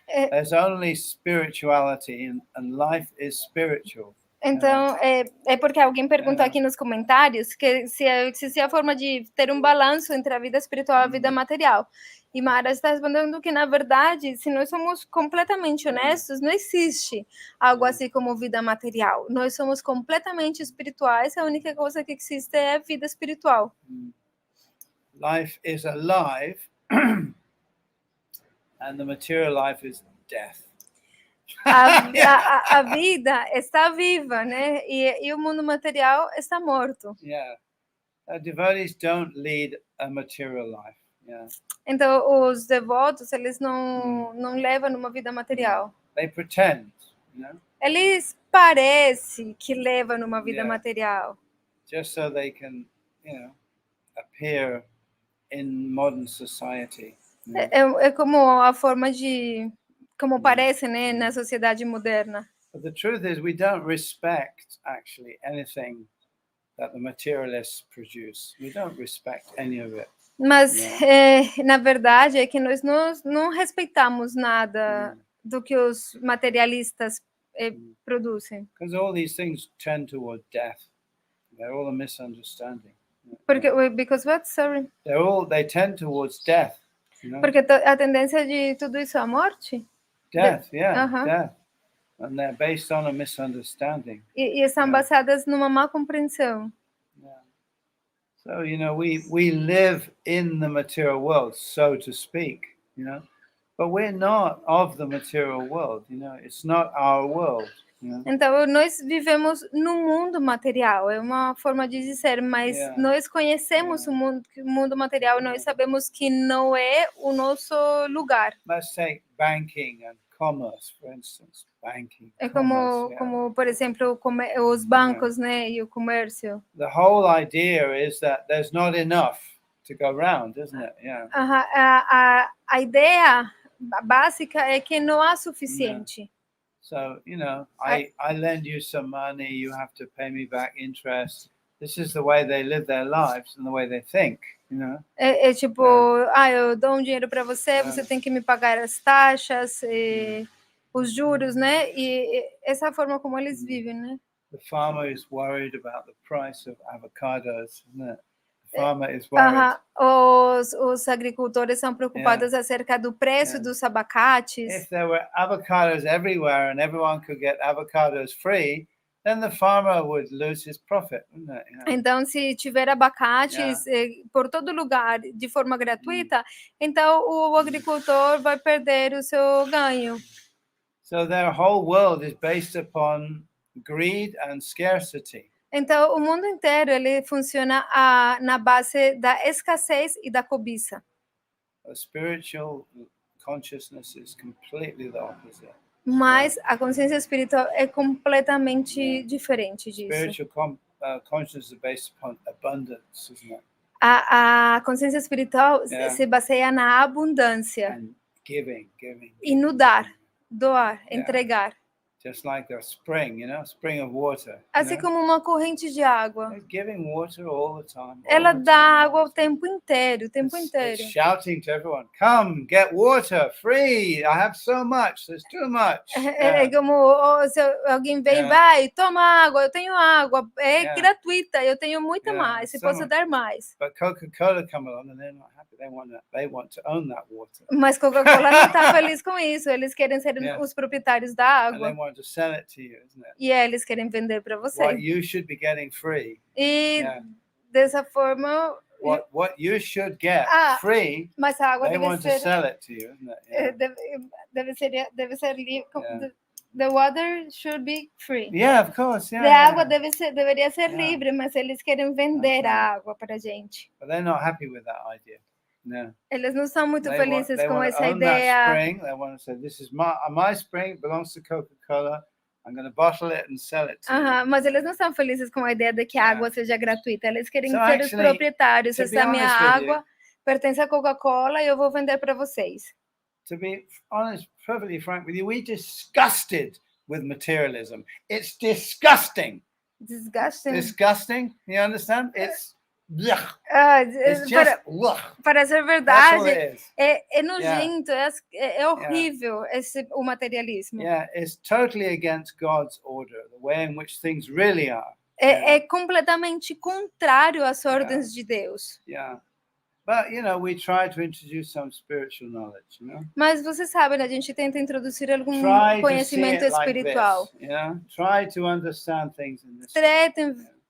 There's only spirituality, and life is spiritual. Então, é porque alguém perguntou aqui nos comentários que se a forma de ter um balanço entre a vida espiritual e a vida material. E Maharaj está respondendo que, na verdade, se nós somos completamente honestos, não existe algo assim como vida material. Nós somos completamente espirituais, a única coisa que existe é a vida espiritual. Life is alive, and the material life is death. A vida está viva, né? E o mundo material está morto. Yeah. Devotees don't lead a material life. Yeah. Então, os devotos, eles não levam uma vida material. They pretend, you know? Eles parecem que levam uma vida material. Just so they can, appear in modern society. É como a forma de... Como parece, né, na sociedade moderna. But the truth is, we don't respect actually anything that the materialists produce. We don't respect any of it. Mas, na verdade, é que nós não respeitamos nada do que os materialistas produzem. Because all these things tend toward death. They're all a misunderstanding. Because what? Sorry. They tend towards death. You know? Porque a tendência de tudo isso é a morte? Death, death. And they're based on a misunderstanding. E são baseadas numa má compreensão. Yeah. So, you know, we live in the material world, so to speak, you know, but we're not of the material world, you know, it's not our world. You know? Então, nós vivemos no mundo material, é uma forma de dizer, mas nós conhecemos o mundo material, nós sabemos que não é o nosso lugar. Let's take banking and commerce, for instance. Banking, é como, por exemplo, os bancos, né, e o comércio. The whole idea is that there's not enough to go around, isn't it? Yeah. A ideia básica é que não há suficiente. So, you know, I lend you some money, you have to pay me back interest. This is the way they live their lives and the way they think, you know. É tipo, eu dou um dinheiro para você, você tem que me pagar as taxas, os juros, né? E essa é a forma como eles vivem, né? The farmer is worried about the price of avocados, isn't it? The farmer is worried. Os agricultores são preocupados acerca do preço dos abacates. If there were avocados everywhere and everyone could get avocados free, then the farmer would lose his profit, wouldn't it? Yeah. Então, se tiver abacates por todo lugar de forma gratuita, então o agricultor vai perder o seu ganho. So their whole world is based upon greed and scarcity. Então, o mundo inteiro ele funciona na base da escassez e da cobiça. A spiritual consciousness is completely the opposite. Mas a consciência espiritual é completamente diferente disso. Spiritual consciousness is based upon abundance, isn't it? A consciência espiritual se baseia na abundância. And giving. E no dar, doar, entregar. Just like a spring, you know, spring of water. Assim como uma corrente de água. It's giving water all the time. Ela dá água o tempo inteiro, It's shouting to everyone, come, get water, free. I have so much, there's too much. É como se alguém vem, vai, toma água, eu tenho água, é gratuita, eu tenho muita mais, se posso dar mais. But Coca-Cola come along and they're not happy. They want to own that water. Mas Coca-Cola não está feliz com isso, eles querem ser os proprietários da água. And they want to sell it to you, isn't it? E eles querem vender para você. What you should be getting free. E dessa forma what you should get free, mas a água they want to sell it to you, isn't it? Deve ser livre. The water should be free. Yeah, of course. Yeah. A água deveria ser livre, mas eles querem vender a água para a gente. But they're not happy with that idea. No. Eles não são muito felizes com essa ideia. They want to say, this is my spring, it belongs to Coca-Cola. I'm going to bottle it and sell it to you. Mas eles não são felizes com a ideia de que a água seja gratuita. Eles querem ser os proprietários. Essa minha água pertence à Coca-Cola e eu vou vender para vocês. To be honest, perfectly frank with you, we're disgusted with materialism. It's disgusting. Disgusting. You understand? It's para ser verdade, é nojento, é horrível o materialismo. It's totally against God's order, the way in which things really are. É completamente contrário às ordens de Deus. But, you know, we try to introduce some spiritual knowledge, you know? Mas você sabe, né, a gente tenta introduzir algum conhecimento espiritual. Like this, you know? Try to understand things in this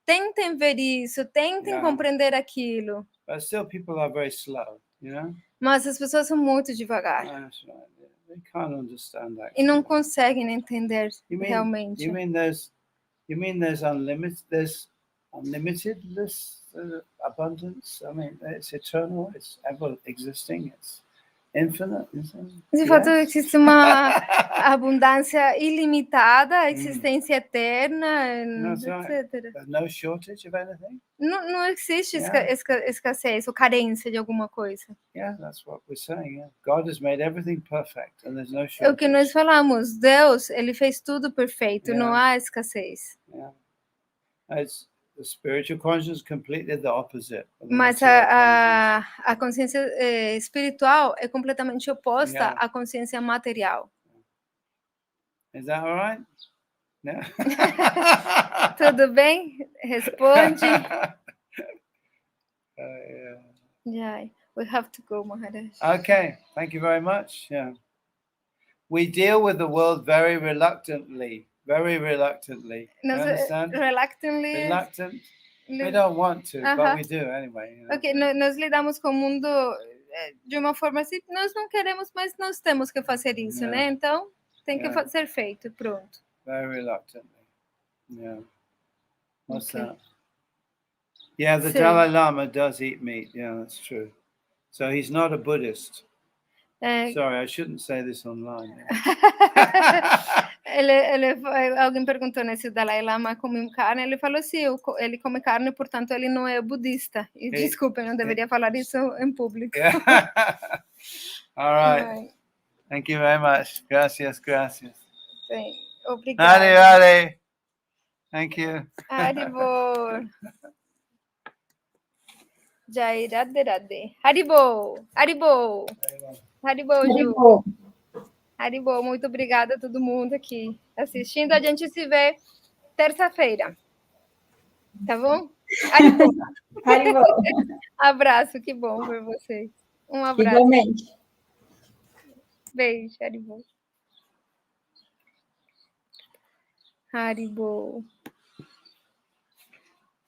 Tentem ver isso, tentem compreender aquilo. But still people are very slow, you know? Mas as pessoas são muito devagar. That's right. They can't understand that. E não conseguem entender realmente. You mean there's unlimitedness abundance? I mean, it's eternal, it's ever existing, it's infinite. De fato, existe uma abundância ilimitada, existência eterna, That's right. etc. There's no shortage of anything. Não existe Yeah. escassez ou carência de alguma coisa. Yeah, that's what we're saying. Yeah. God has made everything perfect and there's no É o que nós shortage. falamos. Deus, ele fez tudo perfeito, Yeah. não há escassez. Yeah. As the spiritual consciousness is completely the opposite. Of the Mas material consciousness. a consciência espiritual é completamente oposta Yeah. à consciência material. Is that all right? No? Tudo bem? Responde. Yeah. Yeah, we have to go, Maharaj. Okay, thank you very much. Yeah. We deal with the world very reluctantly. Very reluctantly. You Nós, understand? reluctantly. Reluctant. We don't want to, but we do anyway. You know? Ok, nós lidamos com o mundo de uma forma assim, nós não queremos, mas nós temos que fazer isso, né? Então, tem que ser feito, pronto. Very reluctantly. Yeah. What's Okay. that? Yeah, the Sim. Dalai Lama does eat meat. Yeah, that's true. So he's not a Buddhist. Sorry, I shouldn't say this online. Alguém perguntou, né, se o Dalai Lama come carne, ele falou assim, ele come carne, portanto ele não é budista. E desculpa, eu não deveria falar isso em público. Yeah. All right. Thank you very much. Gracias, gracias. Sim, obrigada. Hare Hare. Thank you. Haribol. Jai Radhe Radhe. Haribol. Haribol. Haribol, Ju. Haribol, muito obrigada a todo mundo aqui assistindo. A gente se vê terça-feira. Tá bom? Haribol. Haribol. Abraço, que bom ver vocês. Um abraço. Igualmente. Beijo, Haribol. Haribol.